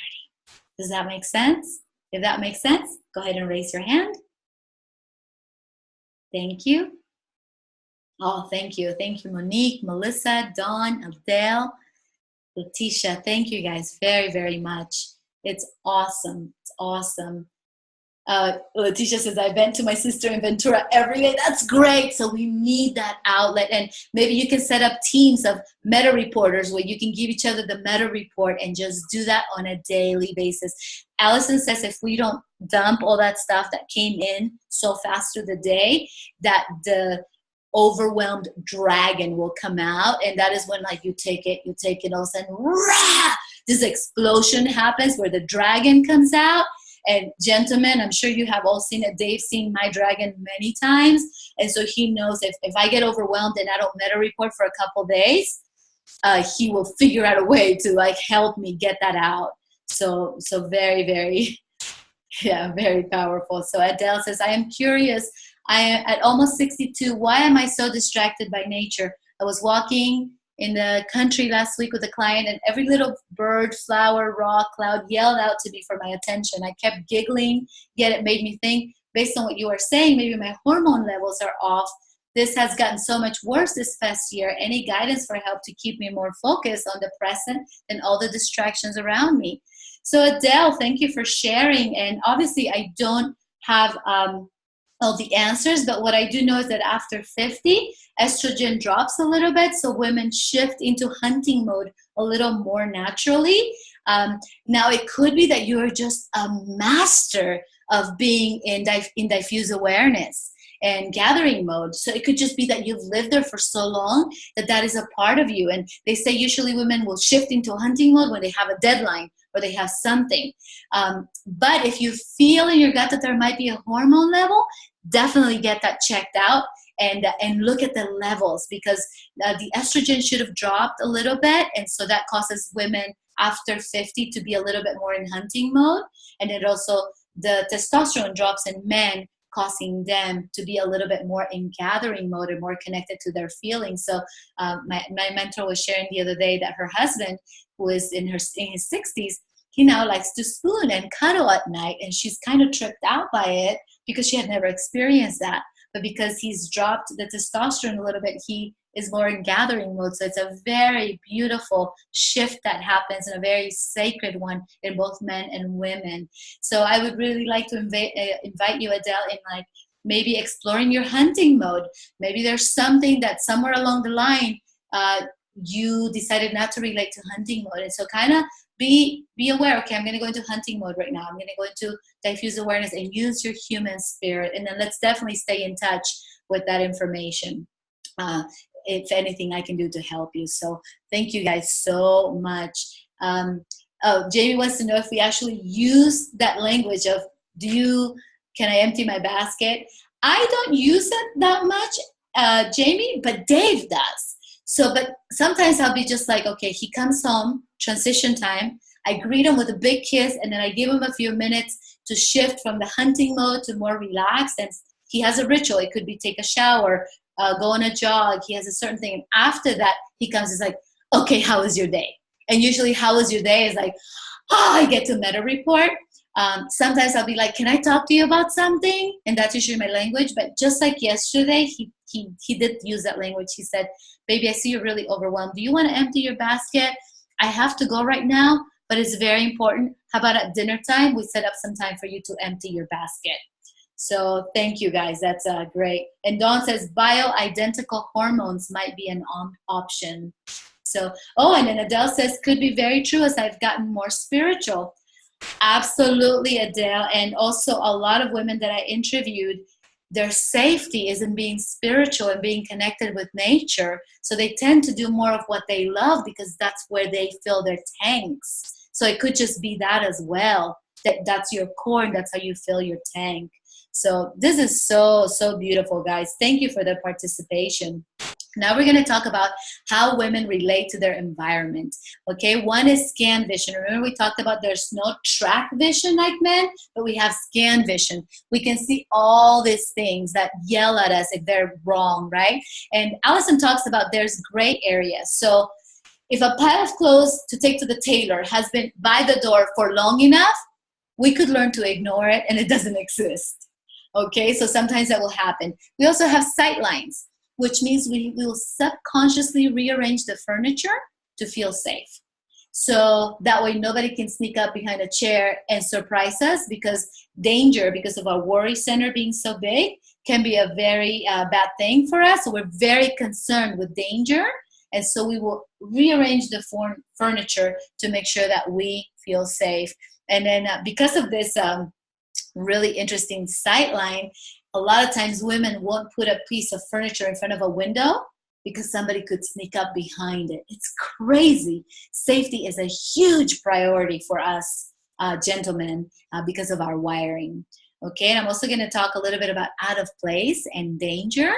Speaker 1: Does that make sense? If that makes sense, go ahead and raise your hand. Thank you. Oh, thank you. Thank you, Monique, Melissa, Dawn, Adele, Letitia. Thank you guys very, very much. It's awesome. It's awesome. Letitia says, I vent to my sister in Ventura every day. That's great. So we need that outlet. And maybe you can set up teams of meta reporters where you can give each other the meta report and just do that on a daily basis. Allison says if we don't dump all that stuff that came in so fast through the day, that the overwhelmed dragon will come out. And that is when like you take it, all of a sudden, rah, this explosion happens where the dragon comes out. And gentlemen, I'm sure you have all seen it. Dave's seen my dragon many times. And so he knows if I get overwhelmed and I don't meta report for a couple days, he will figure out a way to like help me get that out. So very, very, yeah, very powerful. So Adele says, I am curious. I am at almost 62. Why am I so distracted by nature? I was walking in the country last week with a client, and every little bird, flower, rock, cloud yelled out to me for my attention. I kept giggling, yet it made me think, based on what you are saying, maybe my hormone levels are off. This has gotten so much worse this past year. Any guidance for help to keep me more focused on the present and all the distractions around me? So Adele, thank you for sharing. And obviously I don't have all the answers, but what I do know is that after 50, estrogen drops a little bit, so women shift into hunting mode a little more naturally. Now, it could be that you are just a master of being in diffuse awareness and gathering mode. So it could just be that you've lived there for so long that is a part of you. And they say usually women will shift into hunting mode when they have a deadline or they have something. But if you feel in your gut that there might be a hormone level, definitely get that checked out and look at the levels, because the estrogen should have dropped a little bit. And so that causes women after 50 to be a little bit more in hunting mode. And it also, the testosterone drops in men, causing them to be a little bit more in gathering mode and more connected to their feelings. So my mentor was sharing the other day that her husband, who is in his 60s, he now likes to spoon and cuddle at night, and she's kind of tripped out by it because she had never experienced that. But because he's dropped the testosterone a little bit, he is more in gathering mode. So it's a very beautiful shift that happens, and a very sacred one in both men and women. So I would really like to invite you, Adele, in like maybe exploring your hunting mode. Maybe there's something that somewhere along the line you decided not to relate to hunting mode. And so kind of be aware, okay, I'm going to go into hunting mode right now. I'm going to go into diffuse awareness and use your human spirit. And then let's definitely stay in touch with that information. If anything I can do to help you. So thank you guys so much. Oh, Jamie wants to know if we actually use that language of, can I empty my basket? I don't use it that much, Jamie, but Dave does. So, but sometimes I'll be just like, okay, he comes home, transition time. I greet him with a big kiss, and then I give him a few minutes to shift from the hunting mode to more relaxed. And he has a ritual. It could be take a shower, go on a jog. He has a certain thing. And after that, he comes, he's like, okay, how was your day? And usually, how was your day is like, I get to meta report. Sometimes I'll be like, can I talk to you about something? And that's usually my language. But just like yesterday, he did use that language. He said, baby, I see you're really overwhelmed. Do you want to empty your basket? I have to go right now, but it's very important. How about at dinner time, we set up some time for you to empty your basket? So thank you, guys. That's great. And Dawn says bioidentical hormones might be an option. So, and then Adele says, could be very true as I've gotten more spiritual. Absolutely, Adele. And also a lot of women that I interviewed, their safety is in being spiritual and being connected with nature. So they tend to do more of what they love because that's where they fill their tanks. So it could just be that as well. That's your core and that's how you fill your tank. So this is so, so beautiful, guys. Thank you for the participation. Now we're going to talk about how women relate to their environment. Okay, one is scan vision. Remember we talked about there's no track vision like men, but we have scan vision. We can see all these things that yell at us if they're wrong, right? And Allison talks about there's gray areas. So if a pile of clothes to take to the tailor has been by the door for long enough, we could learn to ignore it and it doesn't exist. Okay, so sometimes that will happen. We also have sight lines, which means we will subconsciously rearrange the furniture to feel safe. So that way nobody can sneak up behind a chair and surprise us, because danger, because of our worry center being so big, can be a very bad thing for us. So we're very concerned with danger. And so we will rearrange the furniture to make sure that we feel safe. And then because of this really interesting sight line, a lot of times women won't put a piece of furniture in front of a window because somebody could sneak up behind it. It's crazy. Safety is a huge priority for us gentlemen because of our wiring. Okay, and I'm also going to talk a little bit about out of place and danger.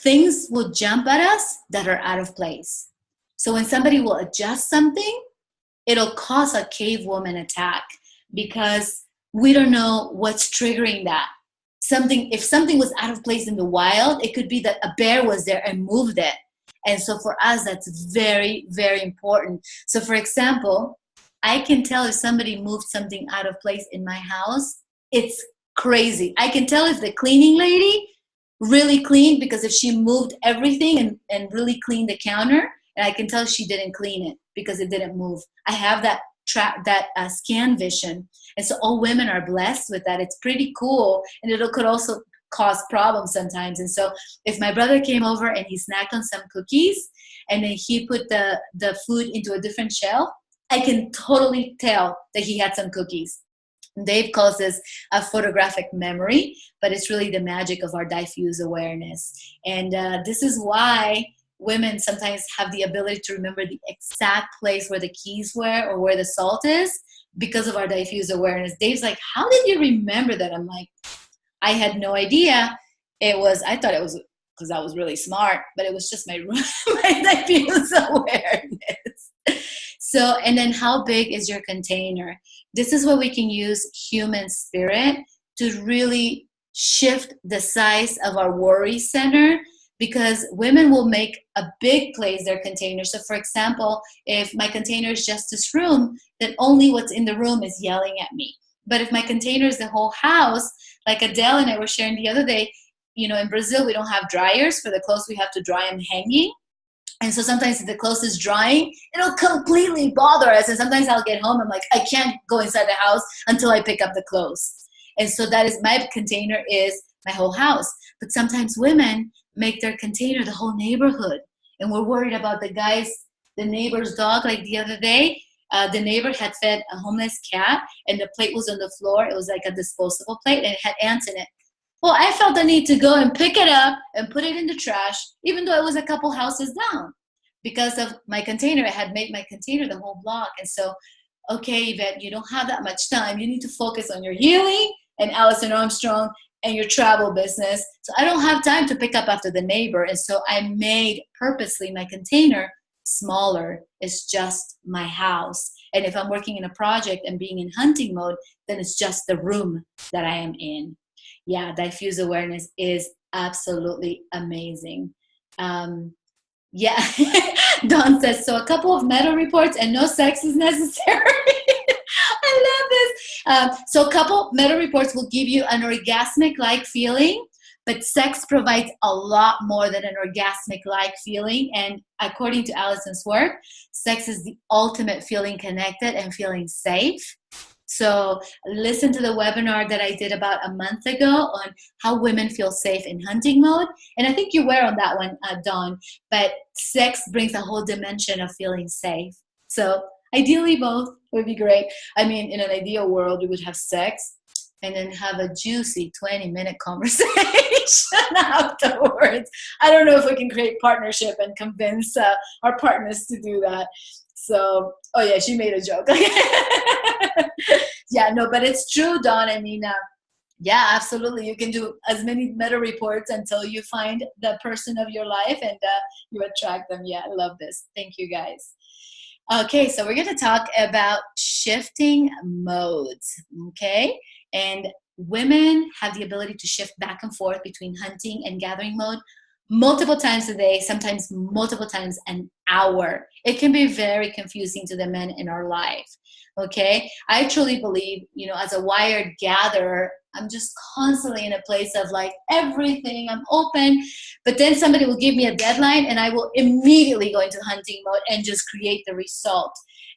Speaker 1: Things will jump at us that are out of place. So when somebody will adjust something, it'll cause a cavewoman attack because we don't know what's triggering that. If something was out of place in the wild, it could be that a bear was there and moved it. And so for us, that's very, very important. So for example, I can tell if somebody moved something out of place in my house. It's crazy. I can tell if the cleaning lady really cleaned, because if she moved everything and really cleaned the counter, and I can tell she didn't clean it because it didn't move. I have that scan vision. And so all women are blessed with that. It's pretty cool. And it could also cause problems sometimes. And so if my brother came over and he snacked on some cookies and then he put the food into a different shelf, I can totally tell that he had some cookies. Dave calls this a photographic memory, but it's really the magic of our diffuse awareness. And this is why women sometimes have the ability to remember the exact place where the keys were or where the salt is because of our diffuse awareness. Dave's like, how did you remember that? I'm like, I had no idea. I thought it was because I was really smart, but it was just my diffuse awareness. So, and then how big is your container? This is where we can use human spirit to really shift the size of our worry center, because women will make a big place their container. So for example, if my container is just this room, then only what's in the room is yelling at me. But if my container is the whole house, like Adele and I were sharing the other day, in Brazil, we don't have dryers for the clothes. We have to dry them hanging. And so sometimes if the clothes is drying, it'll completely bother us. And sometimes I'll get home, I'm like, I can't go inside the house until I pick up the clothes. And so that is, my container is my whole house. But sometimes women make their container the whole neighborhood. And we're worried about the neighbor's dog. Like the other day, the neighbor had fed a homeless cat and the plate was on the floor. It was like a disposable plate and it had ants in it. Well, I felt the need to go and pick it up and put it in the trash, even though it was a couple houses down. Because of my container, I had made my container the whole block. And so, okay, Yvette, you don't have that much time. You need to focus on your healing and Allison Armstrong and your travel business. So I don't have time to pick up after the neighbor. And so I made purposely my container smaller. It's just my house. And if I'm working in a project and being in hunting mode, then it's just the room that I am in. Yeah, diffuse awareness is absolutely amazing. Yeah, Dawn says, so a couple of meta reports and no sex is necessary. I love this. So a couple meta reports will give you an orgasmic-like feeling, but sex provides a lot more than an orgasmic-like feeling. And according to Allison's work, sex is the ultimate feeling connected and feeling safe. So listen to the webinar that I did about a month ago on how women feel safe in hunting mode. And I think you were on that one, Dawn. But sex brings a whole dimension of feeling safe. So ideally both would be great. I mean, in an ideal world, we would have sex and then have a juicy 20-minute conversation afterwards. I don't know if we can create partnership and convince our partners to do that. So, oh yeah, she made a joke. Yeah, no, but it's true, Dawn. I mean, Yeah, absolutely. You can do as many meta reports until you find the person of your life and you attract them. Yeah, I love this. Thank you, guys. Okay, so we're going to talk about shifting modes. Okay, and women have the ability to shift back and forth between hunting and gathering mode multiple times a day, sometimes multiple times an hour. It can be very confusing to the men in our life. Okay, I truly believe, as a wired gatherer, I'm just constantly in a place of like everything, I'm open, but then somebody will give me a deadline and I will immediately go into hunting mode and just create the result.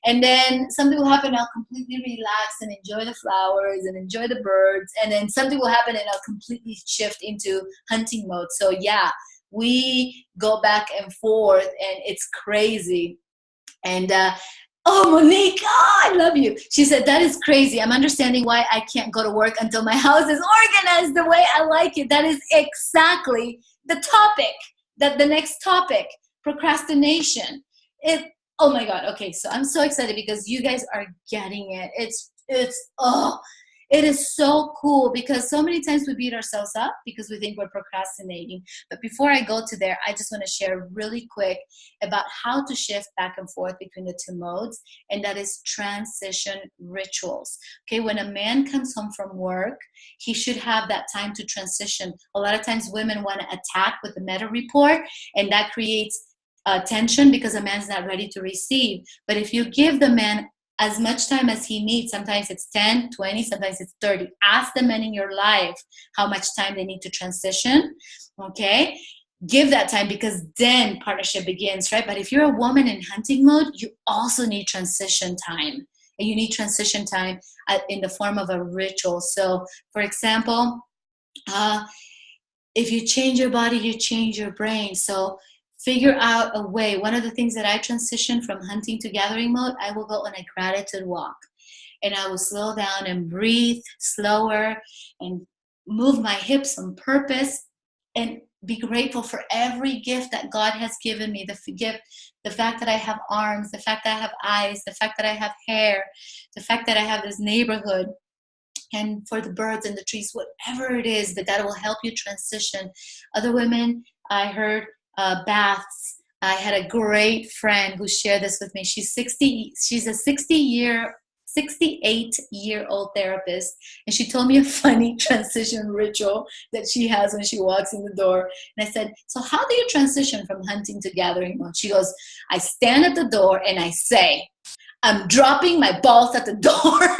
Speaker 1: And then something will happen, I'll completely relax and enjoy the flowers and enjoy the birds. And then something will happen and I'll completely shift into hunting mode. So yeah, we go back and forth and it's crazy. And oh, Monique, oh, I love you. She said, that is crazy. I'm understanding why I can't go to work until my house is organized the way I like it. That is exactly the topic, the next topic, procrastination. Oh my God. Okay, so I'm so excited because you guys are getting it. It is so cool because so many times we beat ourselves up because we think we're procrastinating. But before I go to there, I just want to share really quick about how to shift back and forth between the two modes, and that is transition rituals. Okay, when a man comes home from work, he should have that time to transition. A lot of times women want to attack with the meta report, and that creates tension because a man's not ready to receive. But if you give the man as much time as he needs, sometimes it's 10, 20, sometimes it's 30. Ask the men in your life how much time they need to transition, okay? Give that time because then partnership begins, right? But if you're a woman in hunting mode, you also need transition time. And you need transition time in the form of a ritual. So, for example, if you change your body, you change your brain. So figure out a way. One of the things that I transitioned from hunting to gathering mode, I will go on a gratitude walk. And I will slow down and breathe slower and move my hips on purpose and be grateful for every gift that God has given me. The fact that I have arms, the fact that I have eyes, the fact that I have hair, the fact that I have this neighborhood, and for the birds and the trees, whatever it is, that will help you transition. Other women, I heard baths. I had a great friend who shared this with me. She's 60. She's a 68-year-old therapist, and she told me a funny transition ritual that she has when she walks in the door. And I said, so how do you transition from hunting to gathering mode? She goes, I stand at the door and I say, I'm dropping my balls at the door.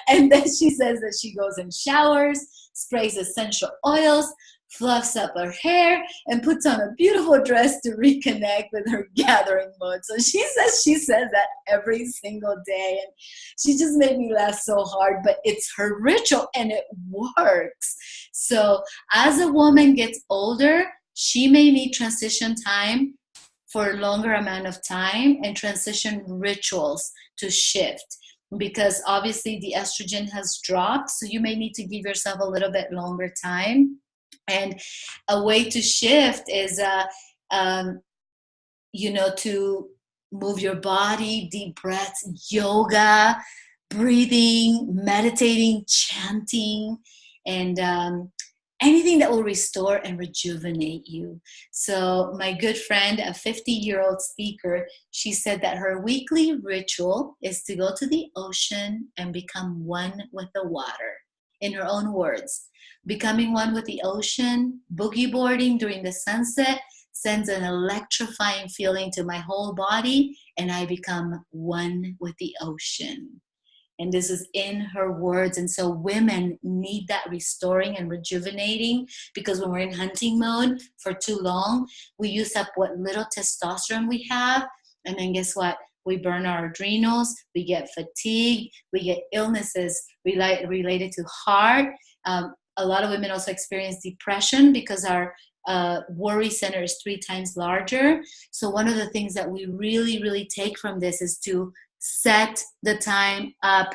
Speaker 1: And then she says that she goes and showers, sprays essential oils, fluffs up her hair, and puts on a beautiful dress to reconnect with her gathering mode. So she says that every single day. And she just made me laugh so hard, but it's her ritual and it works. So as a woman gets older, she may need transition time for a longer amount of time and transition rituals to shift. Because obviously the estrogen has dropped, so you may need to give yourself a little bit longer time. And a way to shift is, to move your body, deep breaths, yoga, breathing, meditating, chanting, and anything that will restore and rejuvenate you. So my good friend, a 50-year-old speaker, she said that her weekly ritual is to go to the ocean and become one with the water. In her own words, becoming one with the ocean, boogie boarding during the sunset sends an electrifying feeling to my whole body, and I become one with the ocean. And this is in her words. And so women need that restoring and rejuvenating, because when we're in hunting mode for too long, we use up what little testosterone we have. And then guess what? We burn our adrenals, we get fatigue, we get illnesses related to heart. A lot of women also experience depression because our worry center is 3 times larger. So one of the things that we really, really take from this is to set the time up,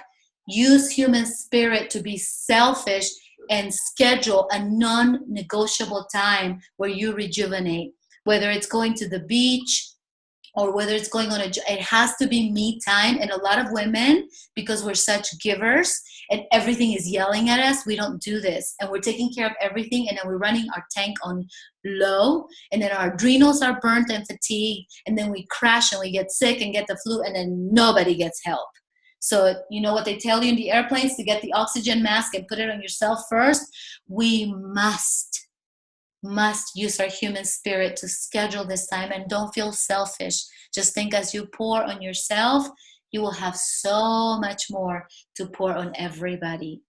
Speaker 1: use human spirit to be selfish, and schedule a non-negotiable time where you rejuvenate, whether it's going to the beach, or whether it's going on it has to be me time. And a lot of women, because we're such givers and everything is yelling at us, we don't do this, and we're taking care of everything, and then we're running our tank on low, and then our adrenals are burnt and fatigued, and then we crash and we get sick and get the flu, and then nobody gets help. So you know what they tell you in the airplanes, to get the oxygen mask and put it on yourself first. We must use our human spirit to schedule this time, and don't feel selfish. Just think, as you pour on yourself, you will have so much more to pour on everybody.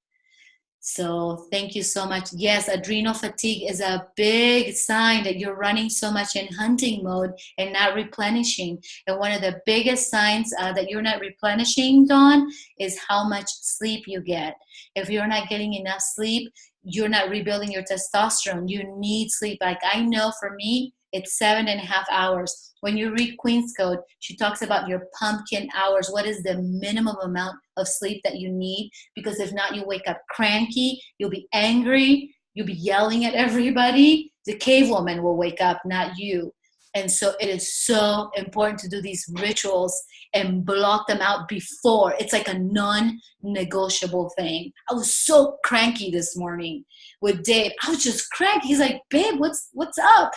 Speaker 1: So thank you so much. Yes, adrenal fatigue is a big sign that you're running so much in hunting mode and not replenishing. And one of the biggest signs that you're not replenishing, Dawn, is how much sleep you get. If you're not getting enough sleep, you're not rebuilding your testosterone. You need sleep. Like, I know for me, it's 7.5 hours. When you read Queen's Code, she talks about your pumpkin hours. What is the minimum amount of sleep that you need? Because if not, you wake up cranky, you'll be angry, you'll be yelling at everybody. The cave woman will wake up, not you. And so it is so important to do these rituals and block them out before. It's like a non-negotiable thing. I was so cranky this morning with Dave. I was just cranky. He's like, babe, what's up?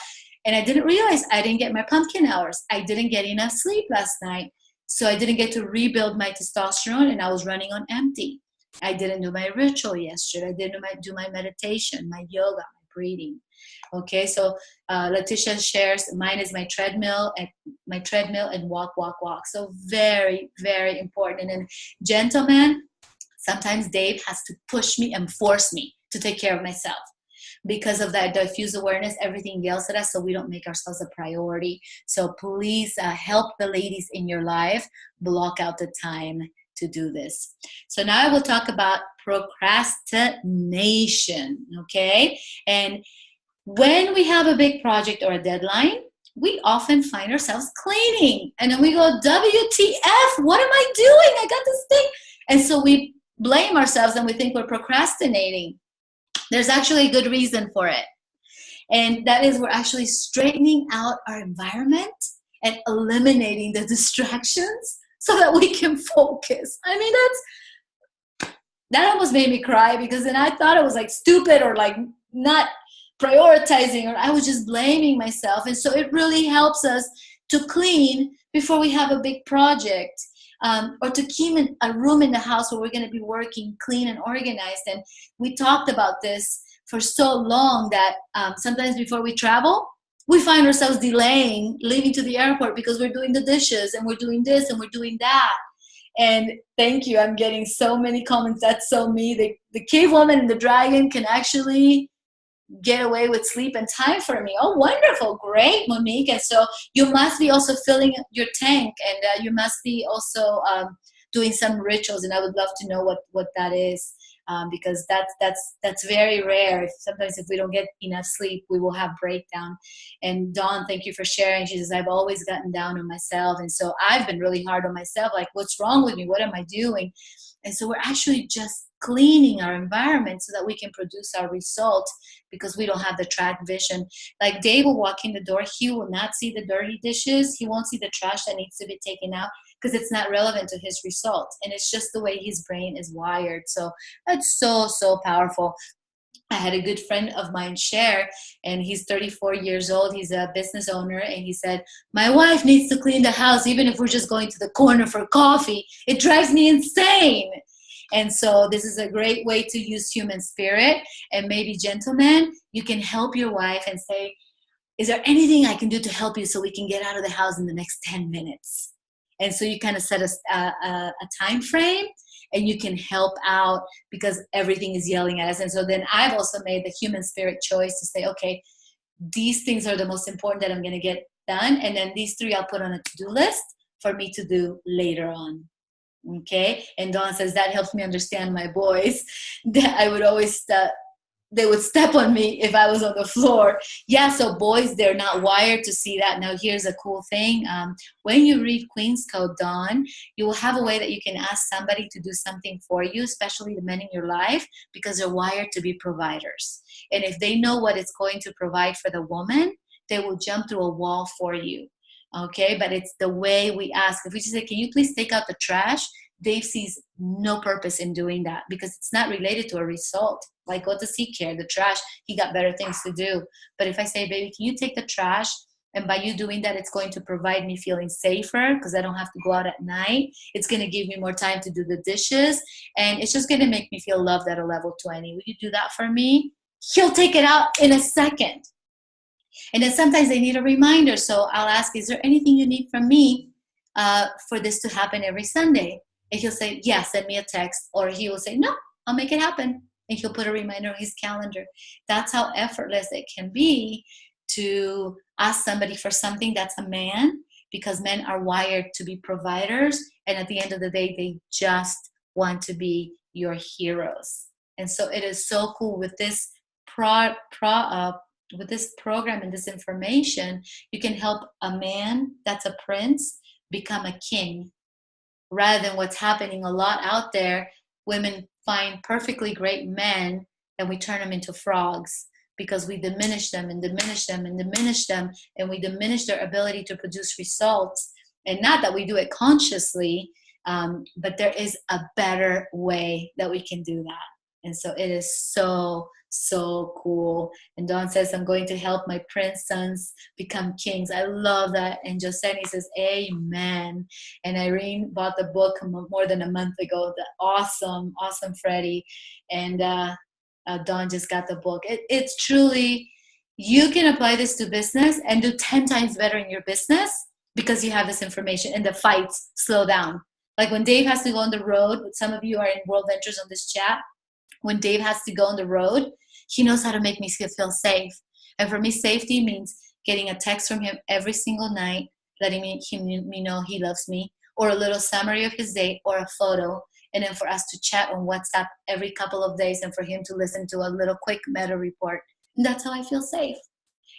Speaker 1: And I didn't realize I didn't get my pumpkin hours. I didn't get enough sleep last night. So I didn't get to rebuild my testosterone, and I was running on empty. I didn't do my ritual yesterday. I didn't do my meditation, my yoga, my breathing. Okay, so Letitia shares, mine is my treadmill and walk. So very, very important. And then, gentlemen, sometimes Dave has to push me and force me to take care of myself. Because of that diffuse awareness, everything yells at us, so we don't make ourselves a priority. So please help the ladies in your life block out the time to do this. So now I will talk about procrastination, okay? And when we have a big project or a deadline, we often find ourselves cleaning. And then we go, WTF, what am I doing? I got this thing. And so we blame ourselves and we think we're procrastinating. There's actually a good reason for it. And that is, we're actually straightening out our environment and eliminating the distractions so that we can focus. I mean, that almost made me cry, because then I thought it was like stupid or like not prioritizing, or I was just blaming myself. And so it really helps us to clean before we have a big project. Or to keep a room in the house where we're going to be working clean and organized. And we talked about this for so long that sometimes before we travel, we find ourselves delaying leaving to the airport because we're doing the dishes and we're doing this and we're doing that. And thank you. I'm getting so many comments. That's so me. The cave woman and the dragon can actually get away with sleep and time for me. Oh, wonderful. Great, Monique. And so you must be also filling your tank, and you must be also doing some rituals. And I would love to know what that is, because that's very rare. Sometimes if we don't get enough sleep, we will have breakdown. And Dawn, thank you for sharing. She says, I've always gotten down on myself. And so I've been really hard on myself. Like, what's wrong with me? What am I doing? And so we're actually just cleaning our environment so that we can produce our result, because we don't have the track vision. Like, Dave will walk in the door, he will not see the dirty dishes, he won't see the trash that needs to be taken out, because it's not relevant to his result, and it's just the way his brain is wired. So that's so powerful. I had a good friend of mine share, and he's 34 years old. He's a business owner, and he said, my wife needs to clean the house even if we're just going to the corner for coffee. It drives me insane. And so this is a great way to use human spirit. And maybe, gentlemen, you can help your wife and say, is there anything I can do to help you so we can get out of the house in the next 10 minutes? And so you kind of set a time frame, and you can help out, because everything is yelling at us. And so then I've also made the human spirit choice to say, okay, these things are the most important that I'm going to get done. And then these 3 I'll put on a to-do list for me to do later on. Okay. And Dawn says, that helps me understand my boys. That I would always, they would step on me if I was on the floor. Yeah, so boys, they're not wired to see that. Now, here's a cool thing. When you read Queen's Code, Dawn, you will have a way that you can ask somebody to do something for you, especially the men in your life, because they're wired to be providers. And if they know what it's going to provide for the woman, they will jump through a wall for you. Okay, but it's the way we ask. If we just say, can you please take out the trash? Dave sees no purpose in doing that because it's not related to a result. Like, what does he care? The trash, he got better things to do. But if I say, baby, can you take the trash? And by you doing that, it's going to provide me feeling safer because I don't have to go out at night. It's going to give me more time to do the dishes. And it's just going to make me feel loved at a level 20. Will you do that for me? He'll take it out in a second. And then sometimes they need a reminder. So I'll ask, is there anything you need from me for this to happen every Sunday? And he'll say, yeah, send me a text. Or he will say, no, I'll make it happen. And he'll put a reminder on his calendar. That's how effortless it can be to ask somebody for something that's a man, because men are wired to be providers. And at the end of the day, they just want to be your heroes. And so it is so cool with this with this program and this information, you can help a man that's a prince become a king, rather than what's happening a lot out there. Women find perfectly great men and we turn them into frogs because we diminish them and diminish them and diminish them, and we diminish their ability to produce results. And not that we do it consciously, but there is a better way that we can do that. And so it is so, so cool. And Dawn says, I'm going to help my prince sons become kings. I love that. And Joseni says, amen. And Irene bought the book more than a month ago. The awesome Freddie. And Dawn just got the book. It's truly, you can apply this to business and do 10 times better in your business because you have this information, and the fights slow down. Like when Dave has to go on the road, some of you are in World Ventures on this chat, when Dave has to go on the road, he knows how to make me feel safe. And for me, safety means getting a text from him every single night, letting me know he loves me, or a little summary of his day, or a photo, and then for us to chat on WhatsApp every couple of days, and for him to listen to a little quick meta report. And that's how I feel safe.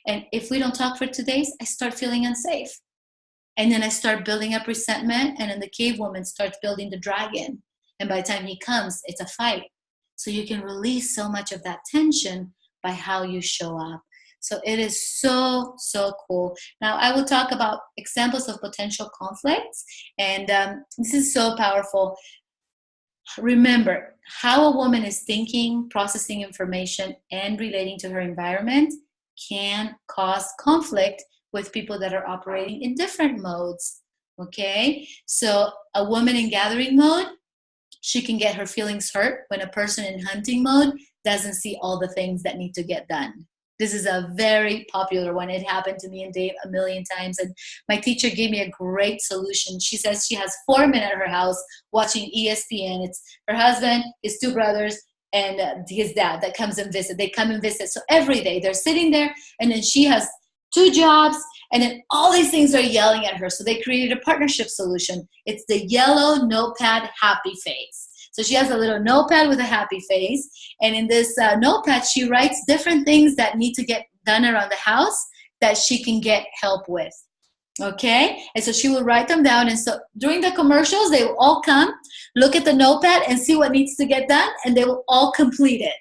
Speaker 1: And if we don't talk for 2 days, I start feeling unsafe. And then I start building up resentment, and then the cave woman starts building the dragon. And by the time he comes, it's a fight. So you can release so much of that tension by how you show up. So it is so, so cool. Now I will talk about examples of potential conflicts. And this is so powerful. Remember, how a woman is thinking, processing information, and relating to her environment can cause conflict with people that are operating in different modes. Okay? So a woman in gathering mode, she can get her feelings hurt when a person in hunting mode doesn't see all the things that need to get done. This is a very popular one. It happened to me and Dave a million times. And my teacher gave me a great solution. She says she has 4 men at her house watching ESPN. It's her husband, his 2 brothers, and his dad that comes and visit. They come and visit. So every day they're sitting there, and then she has 2 jobs, and then all these things are yelling at her. So they created a partnership solution. It's the yellow notepad happy face. So she has a little notepad with a happy face. And in this notepad, she writes different things that need to get done around the house that she can get help with. Okay? And so she will write them down. And so during the commercials, they will all come, look at the notepad and see what needs to get done, and they will all complete it.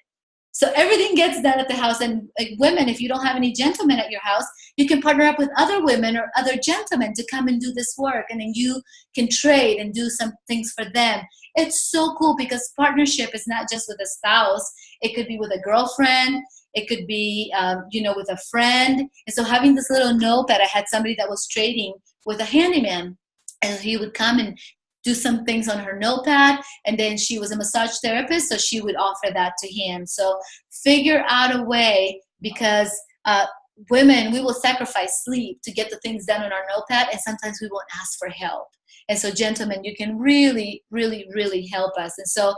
Speaker 1: So everything gets done at the house. And like women, if you don't have any gentlemen at your house, you can partner up with other women or other gentlemen to come and do this work. And then you can trade and do some things for them. It's so cool because partnership is not just with a spouse. It could be with a girlfriend. It could be, with a friend. And so having this little notepad, I had somebody that was trading with a handyman. And he would come and do some things on her notepad, and then she was a massage therapist, so she would offer that to him. So figure out a way, because women, we will sacrifice sleep to get the things done on our notepad, and sometimes we won't ask for help. And so gentlemen, you can really, really, really help us. And so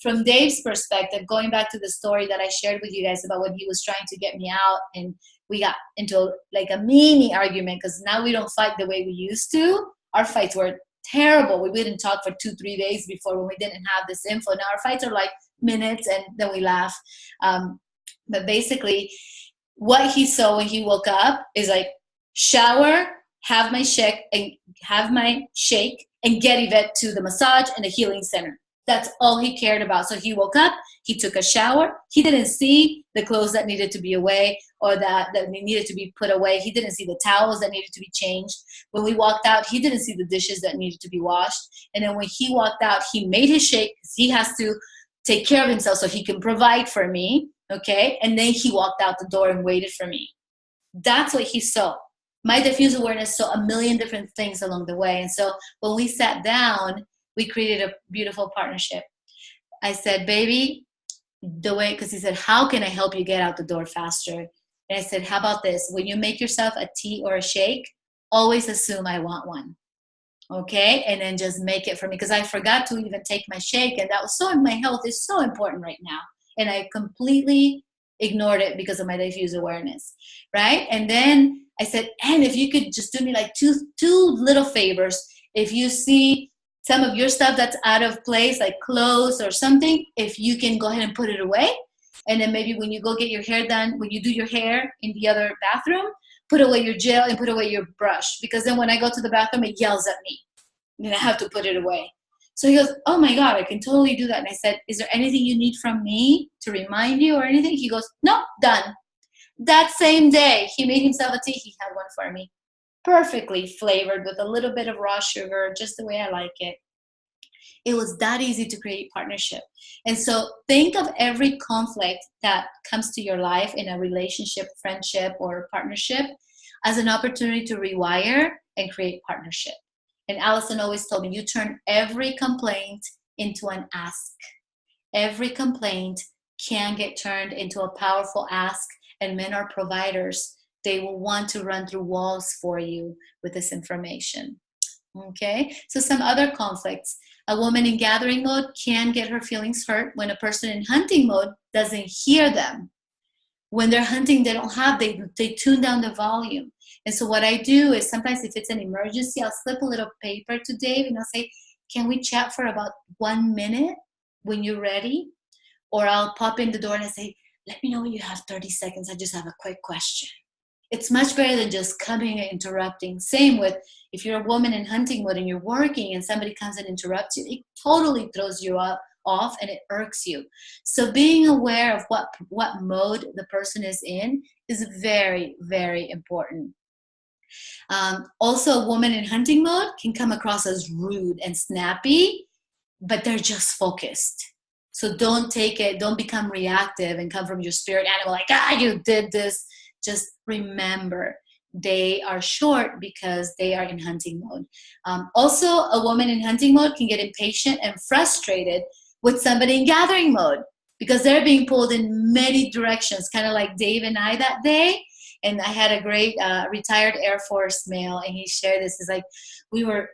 Speaker 1: from Dave's perspective, going back to the story that I shared with you guys about when he was trying to get me out, and we got into like a mini argument, because now we don't fight the way we used to. Our fights were terrible. We didn't talk for 2-3 days before when we didn't have this info. Now our fights are like minutes, and then we laugh. But basically, what he saw when he woke up is like shower, have my shake, and get Yvette to the massage and the healing center. That's all he cared about. So he woke up, he took a shower. He didn't see the clothes that needed to be away or that needed to be put away. He didn't see the towels that needed to be changed. When we walked out, he didn't see the dishes that needed to be washed. And then when he walked out, he made his shake because he has to take care of himself so he can provide for me. Okay. And then he walked out the door and waited for me. That's what he saw. My diffuse awareness saw a million different things along the way. And so when we sat down, we created a beautiful partnership. I said, baby, because he said, how can I help you get out the door faster? And I said, how about this? When you make yourself a tea or a shake, always assume I want one. Okay? And then just make it for me. Because I forgot to even take my shake. And that was my health is so important right now. And I completely ignored it because of my diffuse awareness. Right? And then I said, and if you could just do me like two little favors. If you see some of your stuff that's out of place, like clothes or something, if you can go ahead and put it away. And then maybe when you go get your hair done, when you do your hair in the other bathroom, put away your gel and put away your brush. Because then when I go to the bathroom, it yells at me. And then I have to put it away. So he goes, oh my God, I can totally do that. And I said, is there anything you need from me to remind you or anything? He goes, no, done. That same day, he made himself a tea. He had one for me. Perfectly flavored with a little bit of raw sugar, just the way I like it. It was that easy to create partnership. And so think of every conflict that comes to your life in a relationship, friendship, or partnership as an opportunity to rewire and create partnership. And Allison always told me, you turn every complaint into an ask. Every complaint can get turned into a powerful ask, and men are providers. They will want to run through walls for you with this information. Okay, so some other conflicts. A woman in gathering mode can get her feelings hurt when a person in hunting mode doesn't hear them. When they're hunting, they tune down the volume. And so what I do is sometimes if it's an emergency, I'll slip a little paper to Dave and I'll say, can we chat for about 1 minute when you're ready? Or I'll pop in the door and I say, let me know when you have 30 seconds. I just have a quick question. It's much better than just coming and interrupting. Same with if you're a woman in hunting mode and you're working and somebody comes and interrupts you, it totally throws you off and it irks you. So being aware of what mode the person is in is very, very important. Also, a woman in hunting mode can come across as rude and snappy, but they're just focused. So don't become reactive and come from your spirit animal like, you did this. Just remember, they are short because they are in hunting mode. Also, a woman in hunting mode can get impatient and frustrated with somebody in gathering mode because they're being pulled in many directions, kind of like Dave and I that day. And I had a great retired Air Force male, and he shared this. He's like, we were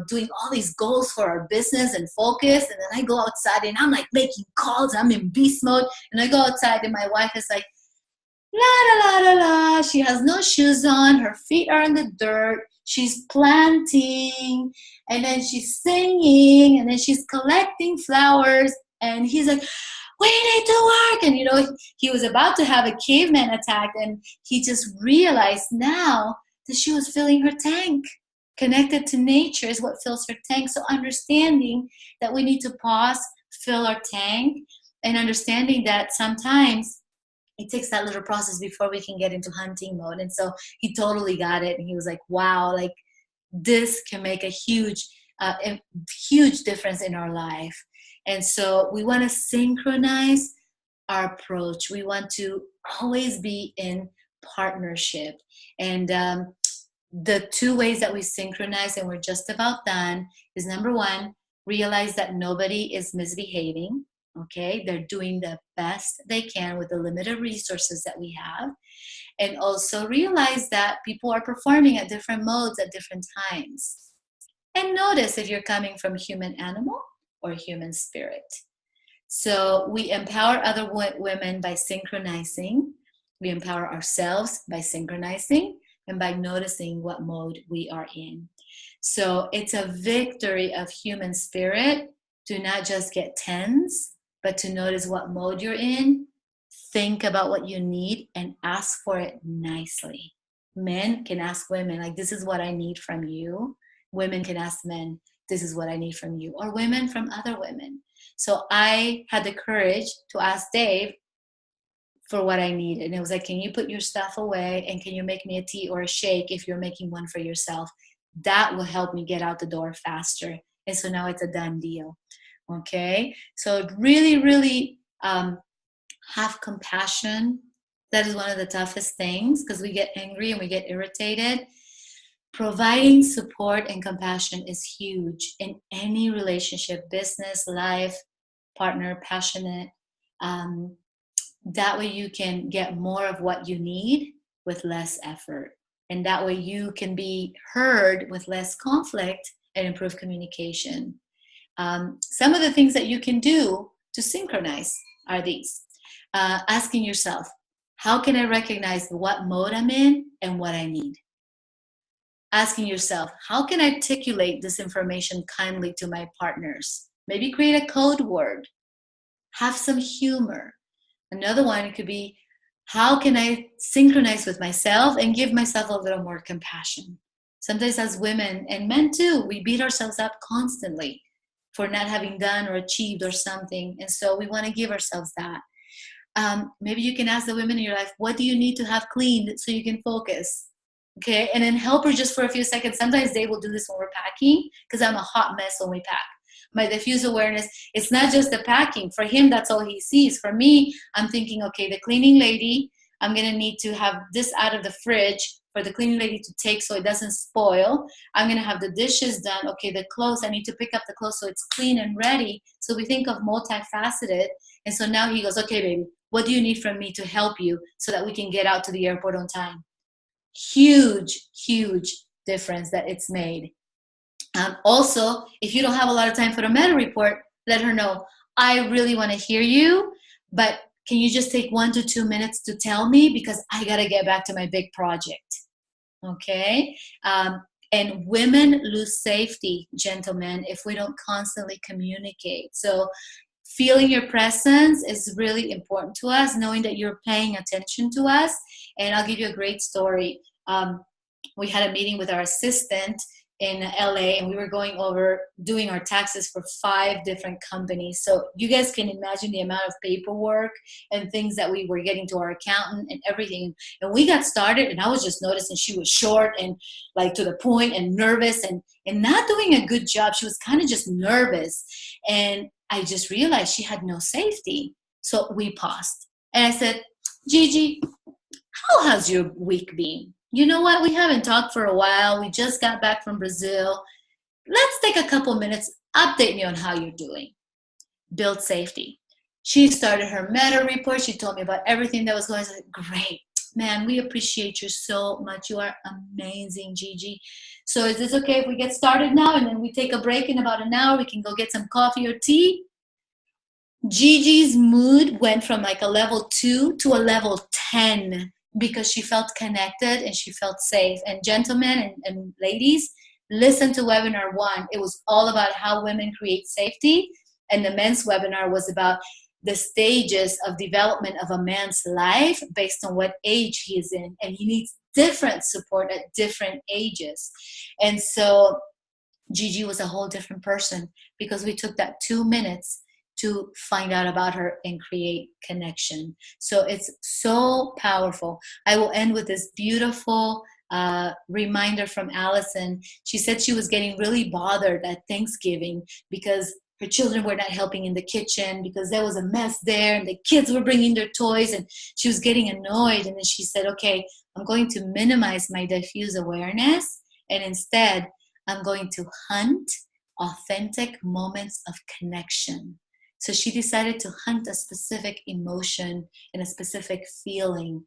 Speaker 1: doing all these goals for our business and focus. And then I go outside and I'm like making calls. I'm in beast mode. And I go outside and my wife is like, la, la, la, la, la. She has no shoes on. Her feet are in the dirt. She's planting. And then she's singing. And then she's collecting flowers. And he's like, we need to work. And, he was about to have a caveman attack. And he just realized now that she was filling her tank. Connected to nature is what fills her tank. So understanding that we need to pause, fill our tank, and understanding that sometimes it takes that little process before we can get into hunting mode. And so he totally got it. And he was like, wow, like this can make a huge difference in our life. And so we want to synchronize our approach. We want to always be in partnership. And the two ways that we synchronize, and we're just about done, is number one, realize that nobody is misbehaving. Okay, they're doing the best they can with the limited resources that we have. And also realize that people are performing at different modes at different times. And notice if you're coming from human animal or human spirit. So we empower other women by synchronizing. We empower ourselves by synchronizing and by noticing what mode we are in. So it's a victory of human spirit to not just get tens, but to notice what mode you're in, think about what you need, and ask for it nicely. Men can ask women, like, this is what I need from you. Women can ask men, this is what I need from you, or women from other women. So I had the courage to ask Dave for what I needed. And it was like, can you put your stuff away, and can you make me a tea or a shake if you're making one for yourself? That will help me get out the door faster. And so now it's a done deal. Okay. So really, really have compassion. That is one of the toughest things, because we get angry and we get irritated. Providing support and compassion is huge in any relationship, business, life, partner, passionate. That way you can get more of what you need with less effort. And that way you can be heard with less conflict and improve communication. Some of the things that you can do to synchronize are these. Asking yourself, how can I recognize what mode I'm in and what I need? Asking yourself, how can I articulate this information kindly to my partners? Maybe create a code word. Have some humor. Another one could be, how can I synchronize with myself and give myself a little more compassion? Sometimes as women, and men too, we beat ourselves up constantly for not having done or achieved or something. And so we want to give ourselves that. Maybe you can ask the women in your life, what do you need to have cleaned so you can focus? Okay, and then help her just for a few seconds. Sometimes they will do this when we're packing, because I'm a hot mess when we pack. My diffuse awareness, it's not just the packing. For him, that's all he sees. For me, I'm thinking, okay, the cleaning lady, I'm going to need to have this out of the fridge for the cleaning lady to take so it doesn't spoil. I'm going to have the dishes done. Okay, the clothes, I need to pick up the clothes so it's clean and ready. So we think of multifaceted. And so now he goes, okay, baby, what do you need from me to help you so that we can get out to the airport on time? Huge, huge difference that it's made. Also, if you don't have a lot of time for the meta report, let her know, I really want to hear you, but can you just take 1 to 2 minutes to tell me, because I got to get back to my big project. Okay. And women lose safety, gentlemen, if we don't constantly communicate. So feeling your presence is really important to us, knowing that you're paying attention to us. And I'll give you a great story. We had a meeting with our assistant in LA, and we were going over doing our taxes for 5 different companies. So you guys can imagine the amount of paperwork and things that we were getting to our accountant and everything. And we got started, and I was just noticing she was short and like to the point and nervous and not doing a good job. She was kind of just nervous. And I just realized she had no safety. So we paused. And I said, Gigi, how has your week been? You know what? We haven't talked for a while. We just got back from Brazil. Let's take a couple minutes. Update me on how you're doing. Build safety. She started her meta report. She told me about everything that was going on. I said, great. Man, we appreciate you so much. You are amazing, Gigi. So is this okay if we get started now and then we take a break in about an hour? We can go get some coffee or tea. Gigi's mood went from like a level 2 to a level 10 because she felt connected and she felt safe. And gentlemen and ladies, listen to webinar 1. It was all about how women create safety. And the men's webinar was about the stages of development of a man's life based on what age he is in. And he needs different support at different ages. And so Gigi was a whole different person because we took that 2 minutes to find out about her and create connection. So it's so powerful. I will end with this beautiful reminder from Allison. She said she was getting really bothered at Thanksgiving because her children were not helping in the kitchen because there was a mess there and the kids were bringing their toys and she was getting annoyed. And then she said, okay, I'm going to minimize my diffuse awareness and instead I'm going to hunt authentic moments of connection. So she decided to hunt a specific emotion and a specific feeling.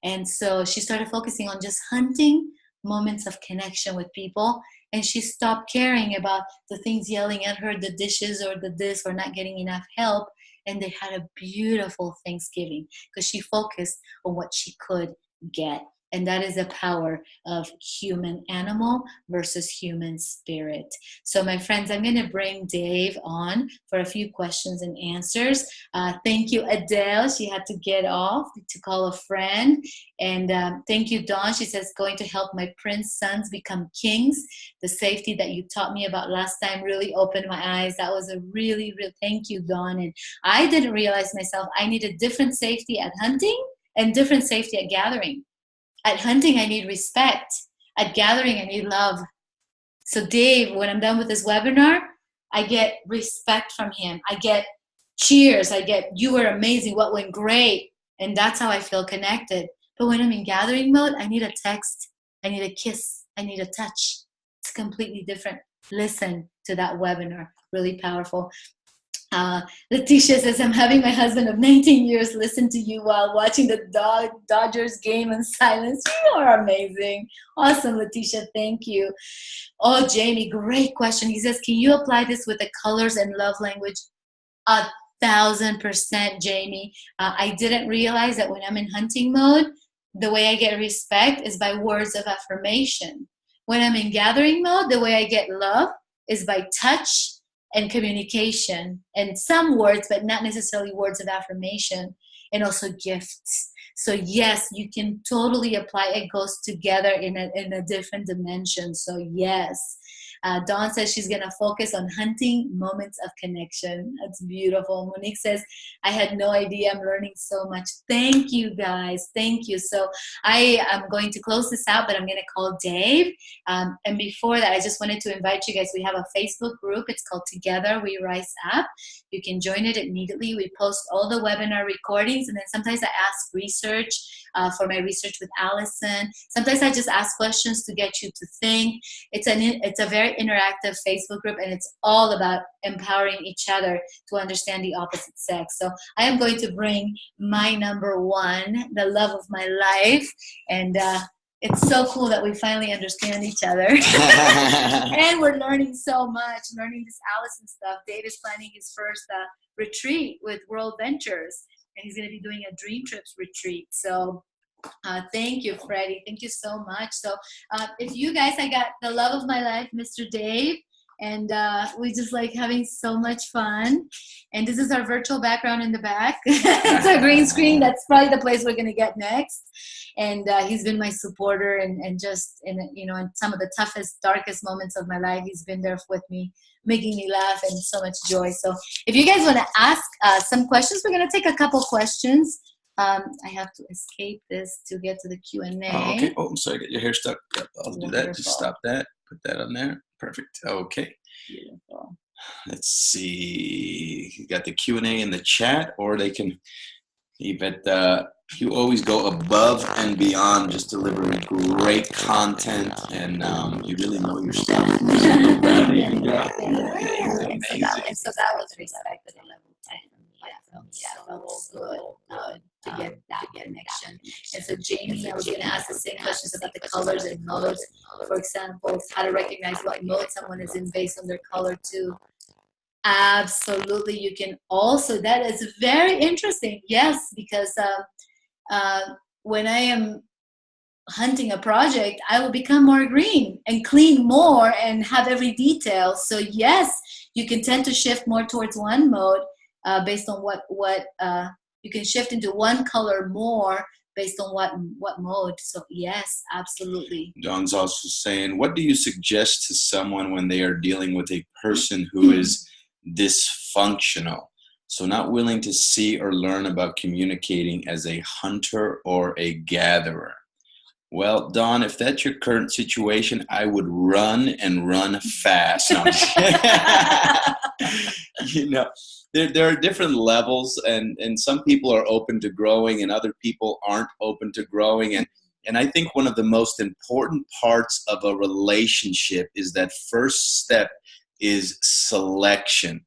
Speaker 1: And so she started focusing on just hunting moments of connection with people. And she stopped caring about the things yelling at her, the dishes or the this or not getting enough help. And they had a beautiful Thanksgiving because she focused on what she could get. And that is the power of human animal versus human spirit. So my friends, I'm going to bring Dave on for a few questions and answers. Thank you, Adele. She had to get off to call a friend. And thank you, Dawn. She says, going to help my prince sons become kings. The safety that you taught me about last time really opened my eyes. That was a really, real thank you, Dawn. And I didn't realize myself I needed different safety at hunting and different safety at gathering. At hunting, I need respect. At gathering, I need love. So Dave, when I'm done with this webinar, I get respect from him. I get cheers. I get, you were amazing. What went great? And that's how I feel connected. But when I'm in gathering mode, I need a text. I need a kiss. I need a touch. It's completely different. Listen to that webinar. Really powerful. Letitia says, I'm having my husband of 19 years listen to you while watching the Dodgers game in silence. You are amazing. Awesome, Letitia. Thank you. Oh, Jamie, great question. He says, can you apply this with the colors and love language? 1,000%, Jamie. I didn't realize that when I'm in hunting mode, the way I get respect is by words of affirmation. When I'm in gathering mode, the way I get love is by touch and communication, and some words, but not necessarily words of affirmation, and also gifts. So yes, you can totally apply. It goes together in a different dimension. So yes. Dawn says she's going to focus on hunting moments of connection. That's beautiful. Monique says, I had no idea. I'm learning so much. Thank you, guys. Thank you. So I am going to close this out, but I'm going to call Dave. And before that, I just wanted to invite you guys. We have a Facebook group. It's called Together We Rise Up. You can join it immediately. We post all the webinar recordings, and then sometimes I ask research for my research with Allison. Sometimes I just ask questions to get you to think. It's a very interactive Facebook group, and it's all about empowering each other to understand the opposite sex. So I am going to bring my number one, the love of my life, and it's so cool that we finally understand each other. And we're learning so much, learning this Allison stuff. Dave is planning his first retreat with World Ventures, and he's going to be doing a Dream Trips retreat. So thank you, Freddie. Thank you so much. So if you guys, I got the love of my life, Mr. Dave, and we just like having so much fun. And this is our virtual background in the back. It's a green screen. That's probably the place we're going to get next. And he's been my supporter, and just in some of the toughest, darkest moments of my life, he's been there with me, making me laugh and so much joy. So if you guys want to ask some questions, we're going to take a couple questions. I have to escape this to get to the Q&A.
Speaker 2: Oh, okay. Oh, I'm sorry. Get your hair stuck. Yep, I'll do that. Just stop that. Put that on there. Perfect. Okay.
Speaker 1: Beautiful.
Speaker 2: Let's see. You got the Q&A in the chat, or they can, Yvette, you always go above and beyond, just delivering great content, and you really know your stuff.
Speaker 1: So that was respected at level 10. Yeah, felt good to get that connection. And so Jamie, I was going to ask the same questions about the colors and modes. For example, how to recognize what mode someone is in based on their color too. Absolutely, you can also, that is very interesting. Yes, because when I am hunting a project, I will become more green and clean more and have every detail. So yes, you can tend to shift more towards one mode based on what you can shift into one color more based on what mode. So yes, absolutely.
Speaker 2: Dawn's also saying, what do you suggest to someone when they are dealing with a person who is dysfunctional? So not willing to see or learn about communicating as a hunter or a gatherer. Well, Dawn, if that's your current situation, I would run and run fast. No, there are different levels, and some people are open to growing and other people aren't open to growing. And I think one of the most important parts of a relationship is that first step is selection.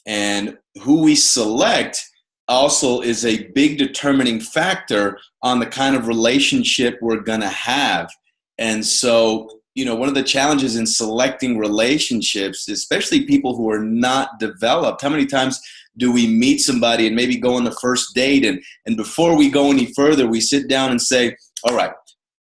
Speaker 2: And who we select also is a big determining factor on the kind of relationship we're going to have. And so, one of the challenges in selecting relationships, especially people who are not developed, how many times do we meet somebody and maybe go on the first date, and before we go any further, we sit down and say, all right,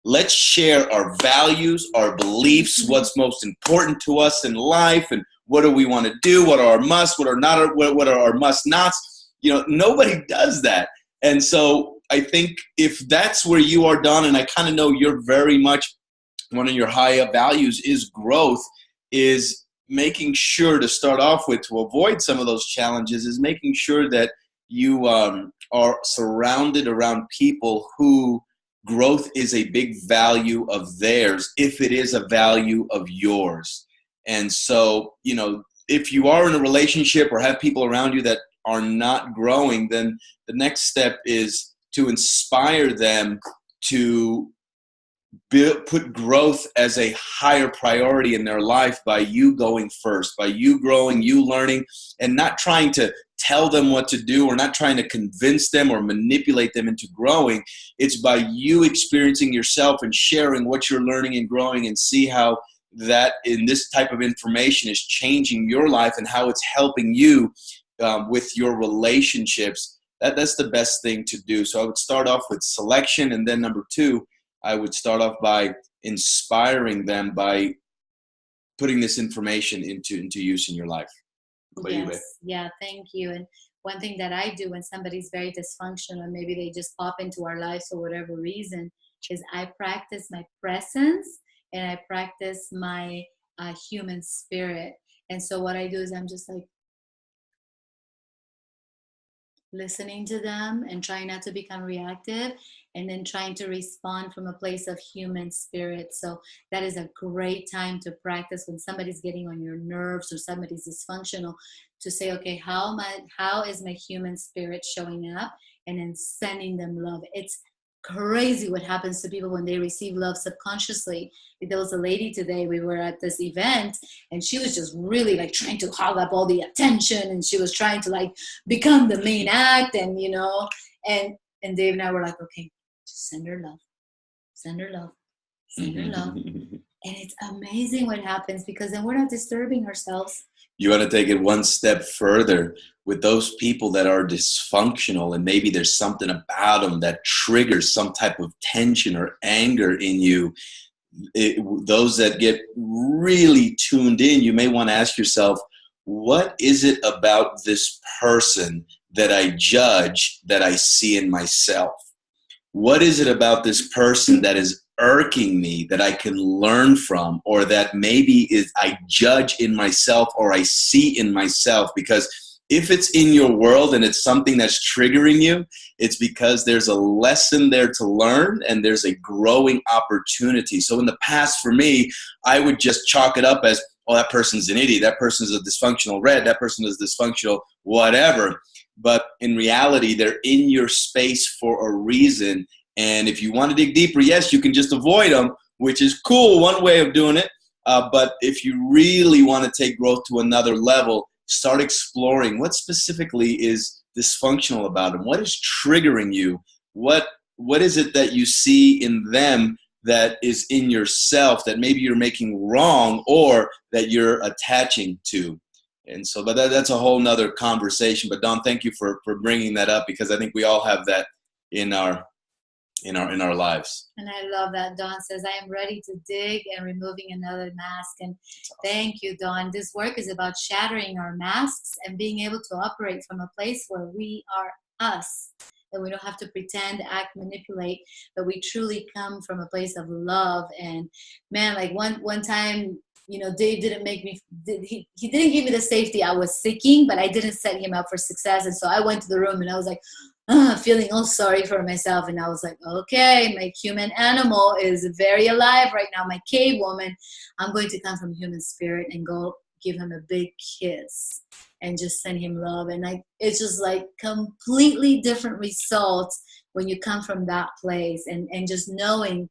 Speaker 2: let's share our values, our beliefs, what's most important to us in life, and what do we want to do, what are our musts, what are our must-nots. Nobody does that. And so I think if that's where you are, Don, and I kind of know you're very much, one of your high values is growth, is making sure to start off with, to avoid some of those challenges, is making sure that you are surrounded around people who growth is a big value of theirs, if it is a value of yours. And so, if you are in a relationship or have people around you that are not growing, then the next step is to inspire them to put growth as a higher priority in their life by you going first, by you growing, you learning, and not trying to tell them what to do or not trying to convince them or manipulate them into growing. It's by you experiencing yourself and sharing what you're learning and growing, and see how that in this type of information is changing your life and how it's helping you with your relationships. That's the best thing to do. So I would start off with selection, and then number two, I would start off by inspiring them by putting this information into use in your life.
Speaker 1: Yes. Yeah, thank you. And one thing that I do when somebody's very dysfunctional, maybe they just pop into our lives for whatever reason, is I practice my presence and I practice my human spirit. And so what I do is I'm just like listening to them and trying not to become reactive, and then trying to respond from a place of human spirit. So that is a great time to practice when somebody's getting on your nerves or somebody's dysfunctional, to say, okay, how is my human spirit showing up? And then sending them love. It's crazy what happens to people when they receive love subconsciously. There was a lady today, we were at this event, and she was just really like trying to hog up all the attention, and she was trying to like become the main act, and and Dave and I were like, okay, just send her love, send her love, send her love. And it's amazing what happens, because then we're not disturbing ourselves.
Speaker 2: You want to take it one step further with those people that are dysfunctional, and maybe there's something about them that triggers some type of tension or anger in you. Those that get really tuned in, you may want to ask yourself, what is it about this person that I judge that I see in myself? What is it about this person that is irking me that I can learn from, or that maybe I judge in myself or I see in myself? Because if it's in your world and it's something that's triggering you, it's because there's a lesson there to learn and there's a growing opportunity. So in the past, for me, I would just chalk it up as, oh, that person's an idiot, that person's a dysfunctional red, that person is dysfunctional, whatever. But in reality, they're in your space for a reason. And if you want to dig deeper, yes, you can just avoid them, which is cool, one way of doing it. But if you really want to take growth to another level, start exploring what specifically is dysfunctional about them. What is triggering you? What is it that you see in them that is in yourself that maybe you're making wrong or that you're attaching to? And so, but that's a whole nother conversation. But Don, thank you for bringing that up, because I think we all have that in our lives.
Speaker 1: And I love that Dawn says, I am ready to dig and removing another mask. And thank you, Dawn. This work is about shattering our masks and being able to operate from a place where we are us. And we don't have to pretend, act, manipulate, but we truly come from a place of love. And man, like one time, Dave didn't make me, he didn't give me the safety I was seeking, but I didn't set him up for success. And so I went to the room and I was like, feeling all sorry for myself. And I was like, okay, my human animal is very alive right now. My cave woman, I'm going to come from human spirit and go give him a big kiss and just send him love. And it's just like completely different results when you come from that place, and just knowing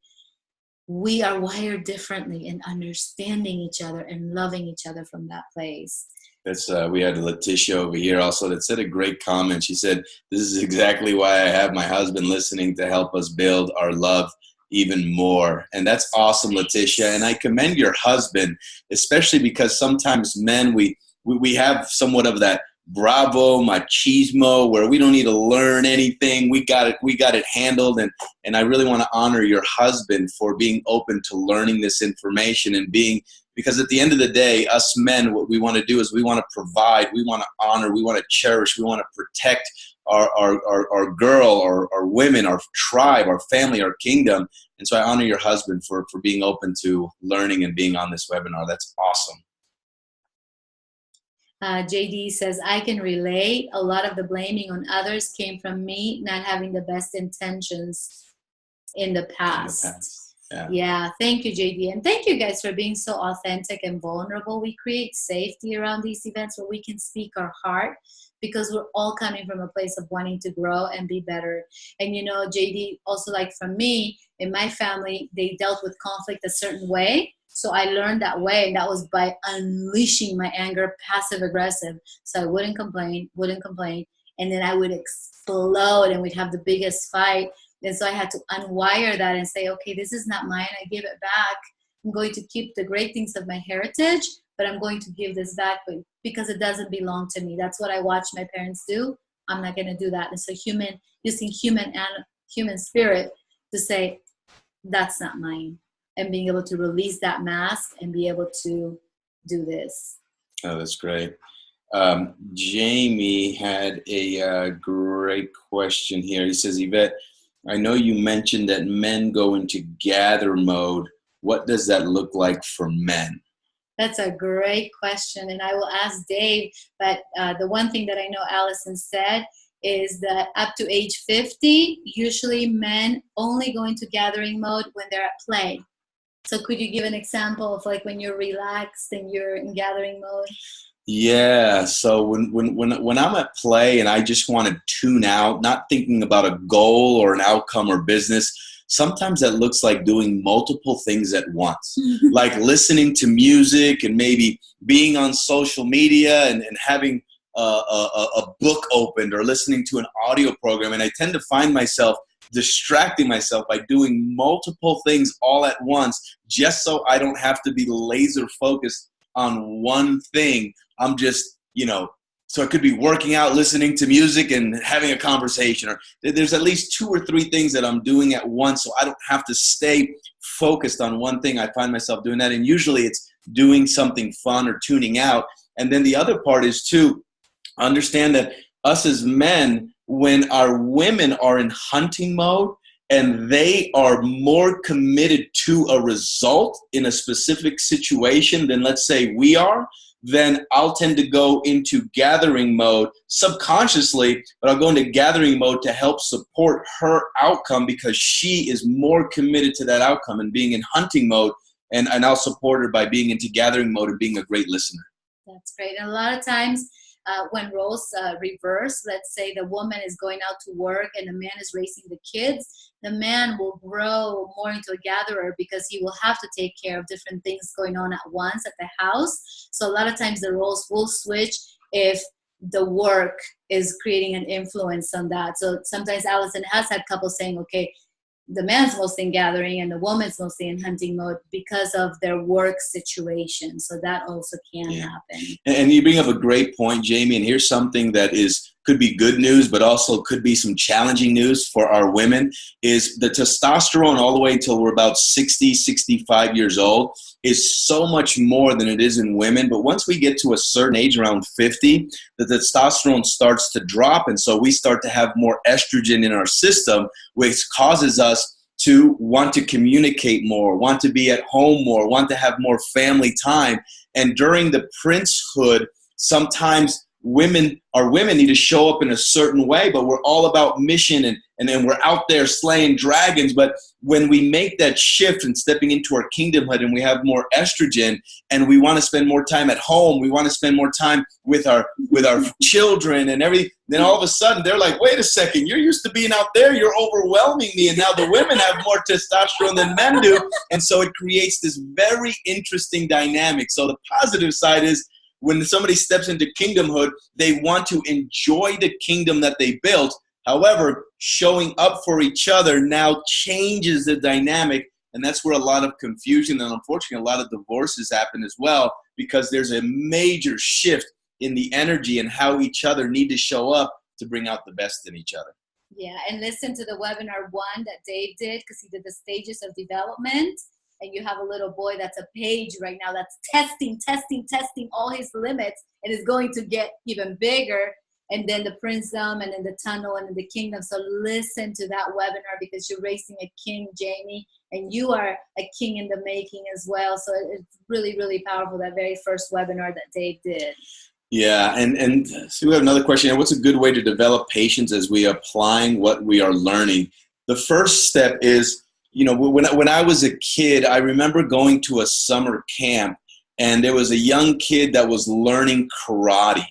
Speaker 1: we are wired differently and understanding each other and loving each other from that place.
Speaker 2: That's we had Letitia over here also that said a great comment. She said, this is exactly why I have my husband listening, to help us build our love even more. And that's awesome, Letitia. And I commend your husband, especially because sometimes men, we have somewhat of that bravo machismo, where we don't need to learn anything. We got it handled. And I really want to honor your husband for being open to learning this information and because at the end of the day, us men, what we want to do is we want to provide, we want to honor, we want to cherish, we want to protect our girl, our women, our tribe, our family, our kingdom. And so I honor your husband for being open to learning and being on this webinar. That's awesome.
Speaker 1: JD says, I can relate. A lot of the blaming on others came from me not having the best intentions in the past. Yeah. Thank you, JD. And thank you guys for being so authentic and vulnerable. We create safety around these events where we can speak our heart, because we're all coming from a place of wanting to grow and be better. And you know, JD, also like from me, in my family, they dealt with conflict a certain way. So I learned that way, and that was by unleashing my anger, passive aggressive. So I wouldn't complain, and then I would explode and we'd have the biggest fight. And so I had to unwire that and say, okay, this is not mine. I give it back. I'm going to keep the great things of my heritage, but I'm going to give this back because it doesn't belong to me. That's what I watched my parents do. I'm not going to do that. And so using human spirit to say, that's not mine, and being able to release that mask and be able to do this.
Speaker 2: Oh, that's great. Jamie had a great question here. He says, Yvette, I know you mentioned that men go into gather mode. What does that look like for men?
Speaker 1: That's a great question, and I will ask Dave. But the one thing that I know Allison said is that up to age 50, usually men only go into gathering mode when they're at play. So could you give an example of like when you're relaxed and you're in gathering mode?
Speaker 2: Yeah. So when I'm at play and I just want to tune out, not thinking about a goal or an outcome or business, sometimes that looks like doing multiple things at once, like listening to music and maybe being on social media and having a book opened or listening to an audio program. And I tend to find myself distracting myself by doing multiple things all at once, just so I don't have to be laser focused on one thing. I'm just, so it could be working out, listening to music, and having a conversation, or there's at least 2 or 3 things that I'm doing at once, so I don't have to stay focused on one thing. I find myself doing that, and usually it's doing something fun or tuning out. And then the other part is to understand that us as men, when our women are in hunting mode and they are more committed to a result in a specific situation than, let's say, we are, then I'll tend to go into gathering mode subconsciously, but I'll go into gathering mode to help support her outcome because she is more committed to that outcome and being in hunting mode, and I'll support her by being into gathering mode and being a great listener.
Speaker 1: That's great. And a lot of times when roles reverse, let's say the woman is going out to work and the man is raising the kids, the man will grow more into a gatherer because he will have to take care of different things going on at once at the house. So a lot of times the roles will switch if the work is creating an influence on that. So sometimes Allison has had couples saying, okay, the man's mostly in gathering and the woman's mostly in hunting mode because of their work situation. So that also can happen.
Speaker 2: And you bring up a great point, Jamie, and here's something that could be good news, but also could be some challenging news for our women, is the testosterone all the way until we're about 60, 65 years old is so much more than it is in women. But once we get to a certain age, around 50, the testosterone starts to drop. And so we start to have more estrogen in our system, which causes us to want to communicate more, want to be at home more, want to have more family time. And during the princehood, sometimes our women need to show up in a certain way, but we're all about mission and then we're out there slaying dragons. But when we make that shift and stepping into our kingdomhood and we have more estrogen and we want to spend more time at home, we want to spend more time with our children and everything, then all of a sudden they're like, wait a second, you're used to being out there, you're overwhelming me, and now the women have more testosterone than men do. And so it creates this very interesting dynamic. So the positive side is, when somebody steps into kingdomhood, they want to enjoy the kingdom that they built. However, showing up for each other now changes the dynamic, and that's where a lot of confusion and unfortunately a lot of divorces happen as well, because there's a major shift in the energy and how each other need to show up to bring out the best in each other.
Speaker 1: Yeah, and listen to the webinar 1 that Dave did, because he did the stages of development. And you have a little boy that's a page right now that's testing all his limits, and is going to get even bigger. And then the princedom, and then the tunnel, and then the kingdom. So listen to that webinar, because you're raising a king, Jamie, and you are a king in the making as well. So it's really, really powerful, that very first webinar that Dave did.
Speaker 2: Yeah, and so we have another question here. What's a good way to develop patience as we are applying what we are learning? The first step is, you know, when I was a kid, I remember going to a summer camp, and there was a young kid that was learning karate.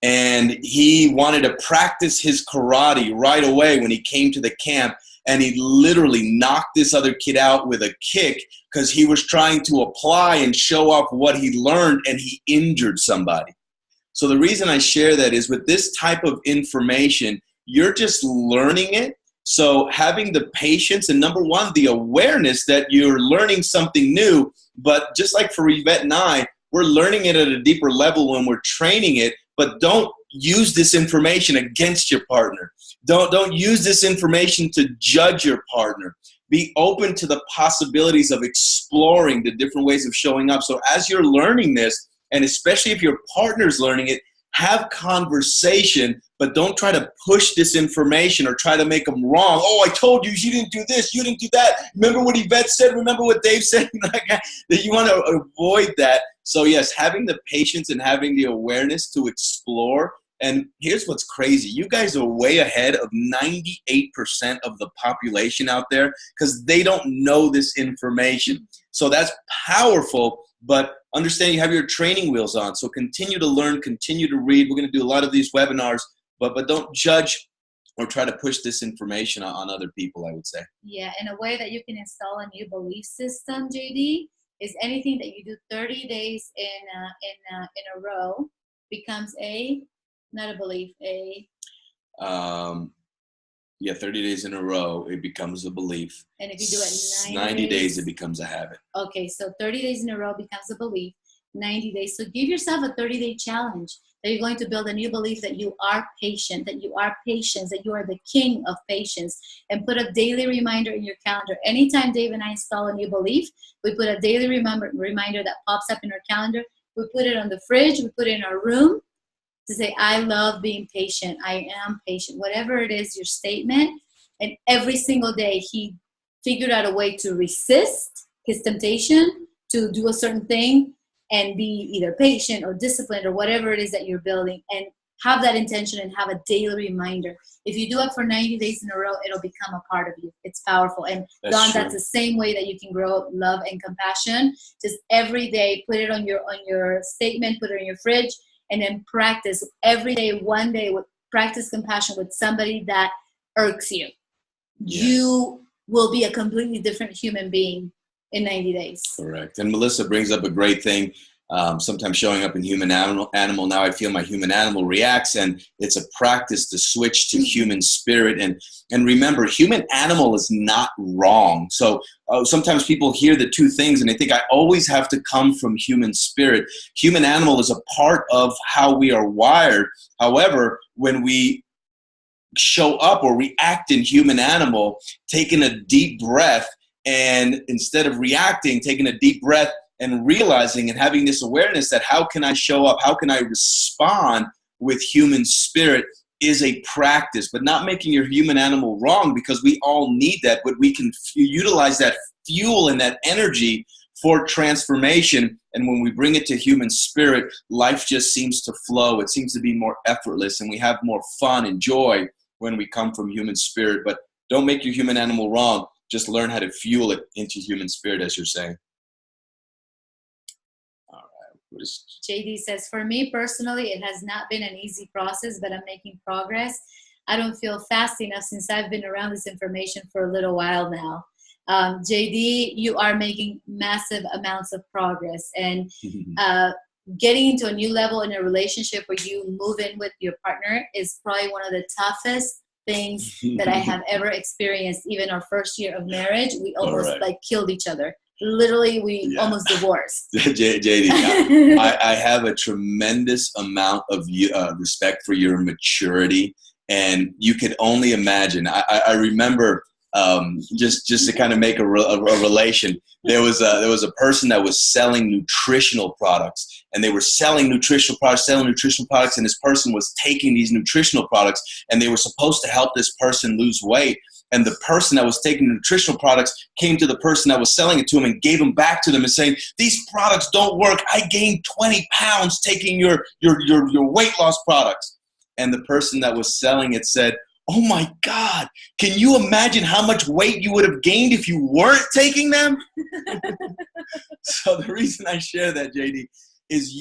Speaker 2: And he wanted to practice his karate right away when he came to the camp. And he literally knocked this other kid out with a kick because he was trying to apply and show off what he learned, and he injured somebody. So the reason I share that is, with this type of information, you're just learning it. So having the patience, and number one, the awareness that you're learning something new. But just like for Yvette and I, we're learning it at a deeper level when we're training it. But don't use this information against your partner. Don't use this information to judge your partner. Be open to the possibilities of exploring the different ways of showing up. So as you're learning this, and especially if your partner's learning it, have conversation, but don't try to push this information or try to make them wrong. Oh, I told you, you didn't do this, you didn't do that. Remember what Yvette said? Remember what Dave said? That you want to avoid that. So yes, having the patience and having the awareness to explore. And here's what's crazy. You guys are way ahead of 98% of the population out there, because they don't know this information. So that's powerful, but understand you have your training wheels on. So continue to learn, continue to read. We're going to do a lot of these webinars, but don't judge or try to push this information on other people, I would say.
Speaker 1: Yeah, and a way that you can install a new belief system, JD, is anything that you do 30 days in a row becomes not a belief,
Speaker 2: yeah, 30 days in a row, it becomes a belief.
Speaker 1: And if you do it
Speaker 2: 90 days, it becomes a habit.
Speaker 1: Okay, so 30 days in a row becomes a belief, 90 days. So give yourself a 30-day challenge that you're going to build a new belief that you are patient, that you are patience, that you are the king of patience, and put a daily reminder in your calendar. Anytime Dave and I install a new belief, we put a daily reminder that pops up in our calendar. We put it on the fridge, we put it in our room, to say, I love being patient. I am patient. Whatever it is, your statement. And every single day, he figured out a way to resist his temptation to do a certain thing and be either patient or disciplined or whatever it is that you're building, and have that intention and have a daily reminder. If you do it for 90 days in a row, it'll become a part of you. It's powerful. And Don, that's the same way that you can grow love and compassion. Just every day, put it on your statement, put it on your fridge, and then practice every day, one day, with practice compassion with somebody that irks you. Yes. You will be a completely different human being in 90 days. Correct.
Speaker 2: And Melissa brings up a great thing. Sometimes showing up in human animal, now I feel my human animal reacts, and it's a practice to switch to human spirit. And remember, human animal is not wrong. So sometimes people hear the two things and they think I always have to come from human spirit. Human animal is a part of how we are wired. However, when we show up or react in human animal, taking a deep breath, and instead of reacting, taking a deep breath and realizing and having this awareness that how can I show up, how can I respond with human spirit, is a practice, but not making your human animal wrong, because we all need that, but we can utilize that fuel and that energy for transformation. And when we bring it to human spirit, life just seems to flow. It seems to be more effortless, and we have more fun and joy when we come from human spirit. But don't make your human animal wrong. Just learn how to fuel it into human spirit, as you're saying.
Speaker 1: JD says, for me personally, it has not been an easy process, but I'm making progress. I don't feel fast enough since I've been around this information for a little while now. JD, you are making massive amounts of progress, and getting into a new level in a relationship where you move in with your partner is probably one of the toughest things that I have ever experienced. Even our first year of marriage, we almost like killed each other literally we almost divorced.
Speaker 2: JD, I have a tremendous amount of respect for your maturity, and you could only imagine. I remember just to kind of make a relation. There was a person that was selling nutritional products, and they were selling nutritional products, and this person was taking these nutritional products, and they were supposed to help this person lose weight. And the person that was taking the nutritional products came to the person that was selling it to him and gave them back to them and saying, "These products don't work. I gained 20 pounds taking your weight loss products." And the person that was selling it said, "Oh my God, can you imagine how much weight you would have gained if you weren't taking them?" So the reason I share that, JD, is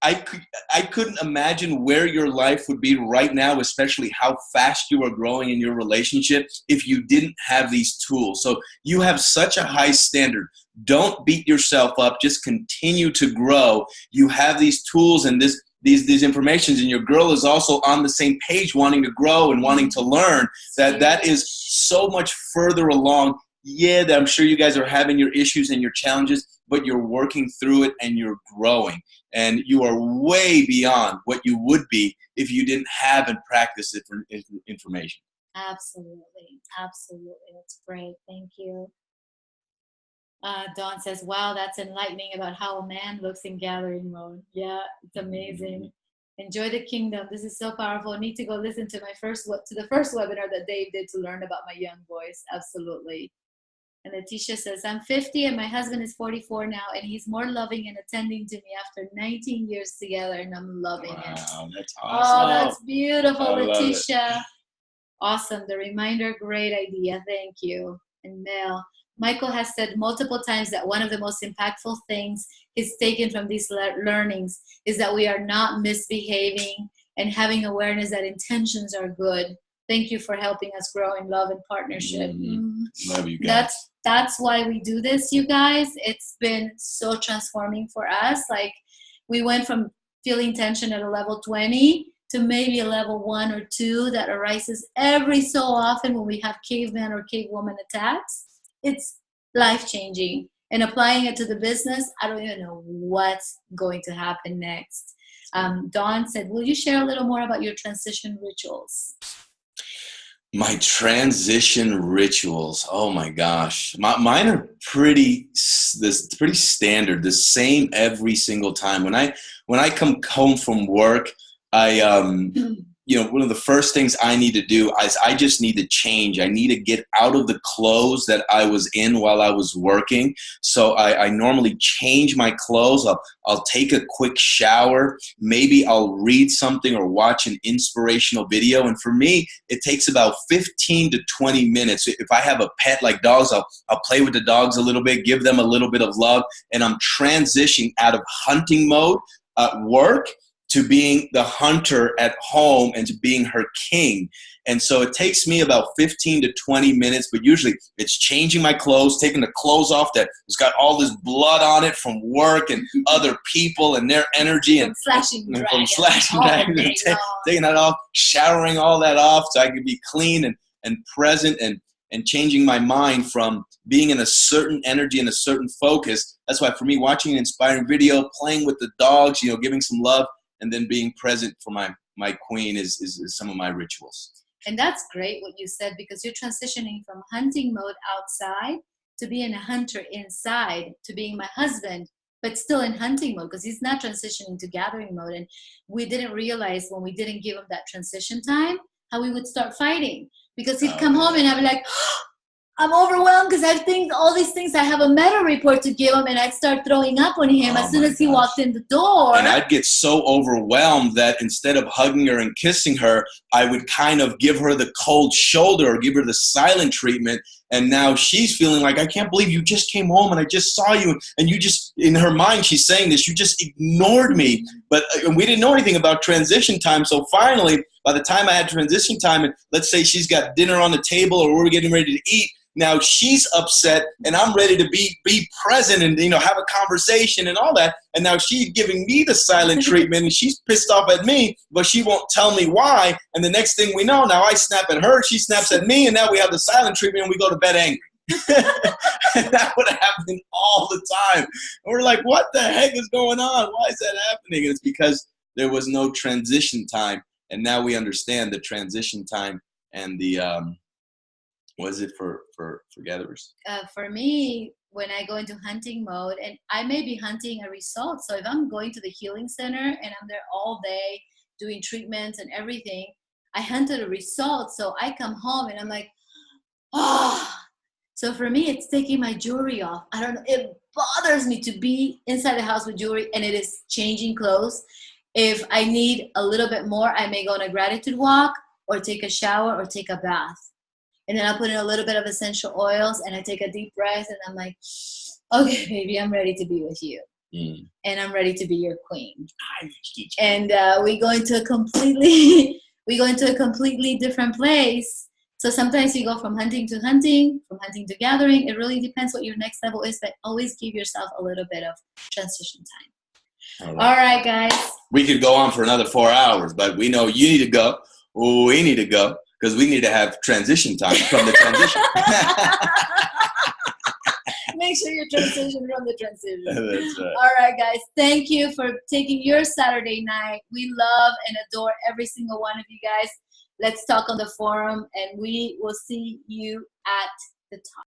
Speaker 2: I couldn't imagine where your life would be right now, especially how fast you are growing in your relationship, if you didn't have these tools. So you have such a high standard. Don't beat yourself up. Just continue to grow. You have these tools and these informations, and your girl is also on the same page, wanting to grow and wanting to learn. That is so much further along. Yeah, I'm sure you guys are having your issues and your challenges, but you're working through it and you're growing. And you are way beyond what you would be if you didn't have and practice information.
Speaker 1: Absolutely. Absolutely. That's great. Thank you. Dawn says, "Wow, that's enlightening about how a man looks in gathering mode." Yeah, it's amazing. Enjoy the kingdom. This is so powerful. I need to go listen to the first webinar that Dave did to learn about my young boys. Absolutely. And Letitia says, "I'm 50 and my husband is 44 now, and he's more loving and attending to me after 19 years together, and I'm loving it."
Speaker 2: Wow, that's awesome.
Speaker 1: Oh, that's beautiful, Letitia. Awesome. The reminder, great idea. Thank you. And Mel, Michael has said multiple times that one of the most impactful things he's taken from these learnings is that we are not misbehaving and having awareness that intentions are good. Thank you for helping us grow in love and partnership.
Speaker 2: Love you guys.
Speaker 1: That's why we do this, you guys. It's been so transforming for us. Like, we went from feeling tension at a level 20 to maybe a level 1 or 2 that arises every so often when we have caveman or cavewoman attacks. It's life-changing. And applying it to the business, I don't even know what's going to happen next. Dawn said, "Will you share a little more about your transition rituals?"
Speaker 2: My transition rituals. Oh my gosh. Mine are pretty standard, the same every single time. When I come home from work, one of the first things I need to do is I just need to change. I need to get out of the clothes that I was in while I was working. So I normally change my clothes. I'll take a quick shower. Maybe I'll read something or watch an inspirational video. And for me, it takes about 15 to 20 minutes. If I have a pet like dogs, I'll play with the dogs a little bit, give them a little bit of love. And I'm transitioning out of hunting mode at work to being the hunter at home and to being her king. And so it takes me about 15 to 20 minutes, but usually it's changing my clothes, taking the clothes off that has got all this blood on it from work and other people and their energy and
Speaker 1: slashing dragons,
Speaker 2: taking that off, showering all that off so I can be clean and present and changing my mind from being in a certain energy and a certain focus. That's why for me, watching an inspiring video, playing with the dogs, giving some love, and then being present for my queen is some of my rituals.
Speaker 1: And that's great what you said, because you're transitioning from hunting mode outside to being a hunter inside, to being my husband, but still in hunting mode, because he's not transitioning to gathering mode. And we didn't realize when we didn't give him that transition time, how we would start fighting. Because he'd come home and I'd be like, oh, I'm overwhelmed because I think all these things. I have a meta report to give him, and I'd start throwing up on him as soon as he walked in the door.
Speaker 2: And I'd get so overwhelmed that instead of hugging her and kissing her, I would kind of give her the cold shoulder or give her the silent treatment. And now she's feeling like, I can't believe you just came home and I just saw you. And you just, in her mind, she's saying this, you just ignored me. But we didn't know anything about transition time. So finally, by the time I had transition time, and let's say she's got dinner on the table or we're getting ready to eat, now she's upset and I'm ready to be present and have a conversation and all that. And now she's giving me the silent treatment and she's pissed off at me, but she won't tell me why. And the next thing we know, now I snap at her, she snaps at me, and now we have the silent treatment and we go to bed angry. And that would happen all the time. And we're like, what the heck is going on? Why is that happening? And it's because there was no transition time. And now we understand the transition time and the, what is it for gatherers?
Speaker 1: For me, when I go into hunting mode, and I may be hunting a result. So if I'm going to the healing center and I'm there all day doing treatments and everything, I hunted a result. So I come home and I'm like, ah. So for me, it's taking my jewelry off. I don't know. It bothers me to be inside the house with jewelry, and it is changing clothes. If I need a little bit more, I may go on a gratitude walk or take a shower or take a bath. And then I'll put in a little bit of essential oils and I take a deep breath and I'm like, okay, baby, I'm ready to be with you. And I'm ready to be your queen. And we go into a completely different place. So sometimes you go from hunting to hunting, from hunting to gathering. It really depends what your next level is, but always give yourself a little bit of transition time. All right, guys.
Speaker 2: We could go on for another 4 hours, but we know you need to go. We need to go because we need to have transition time from the transition.
Speaker 1: Make sure you transition from the transition.
Speaker 2: That's right.
Speaker 1: All right, guys. Thank you for taking your Saturday night. We love and adore every single one of you guys. Let's talk on the forum, and we will see you at the top.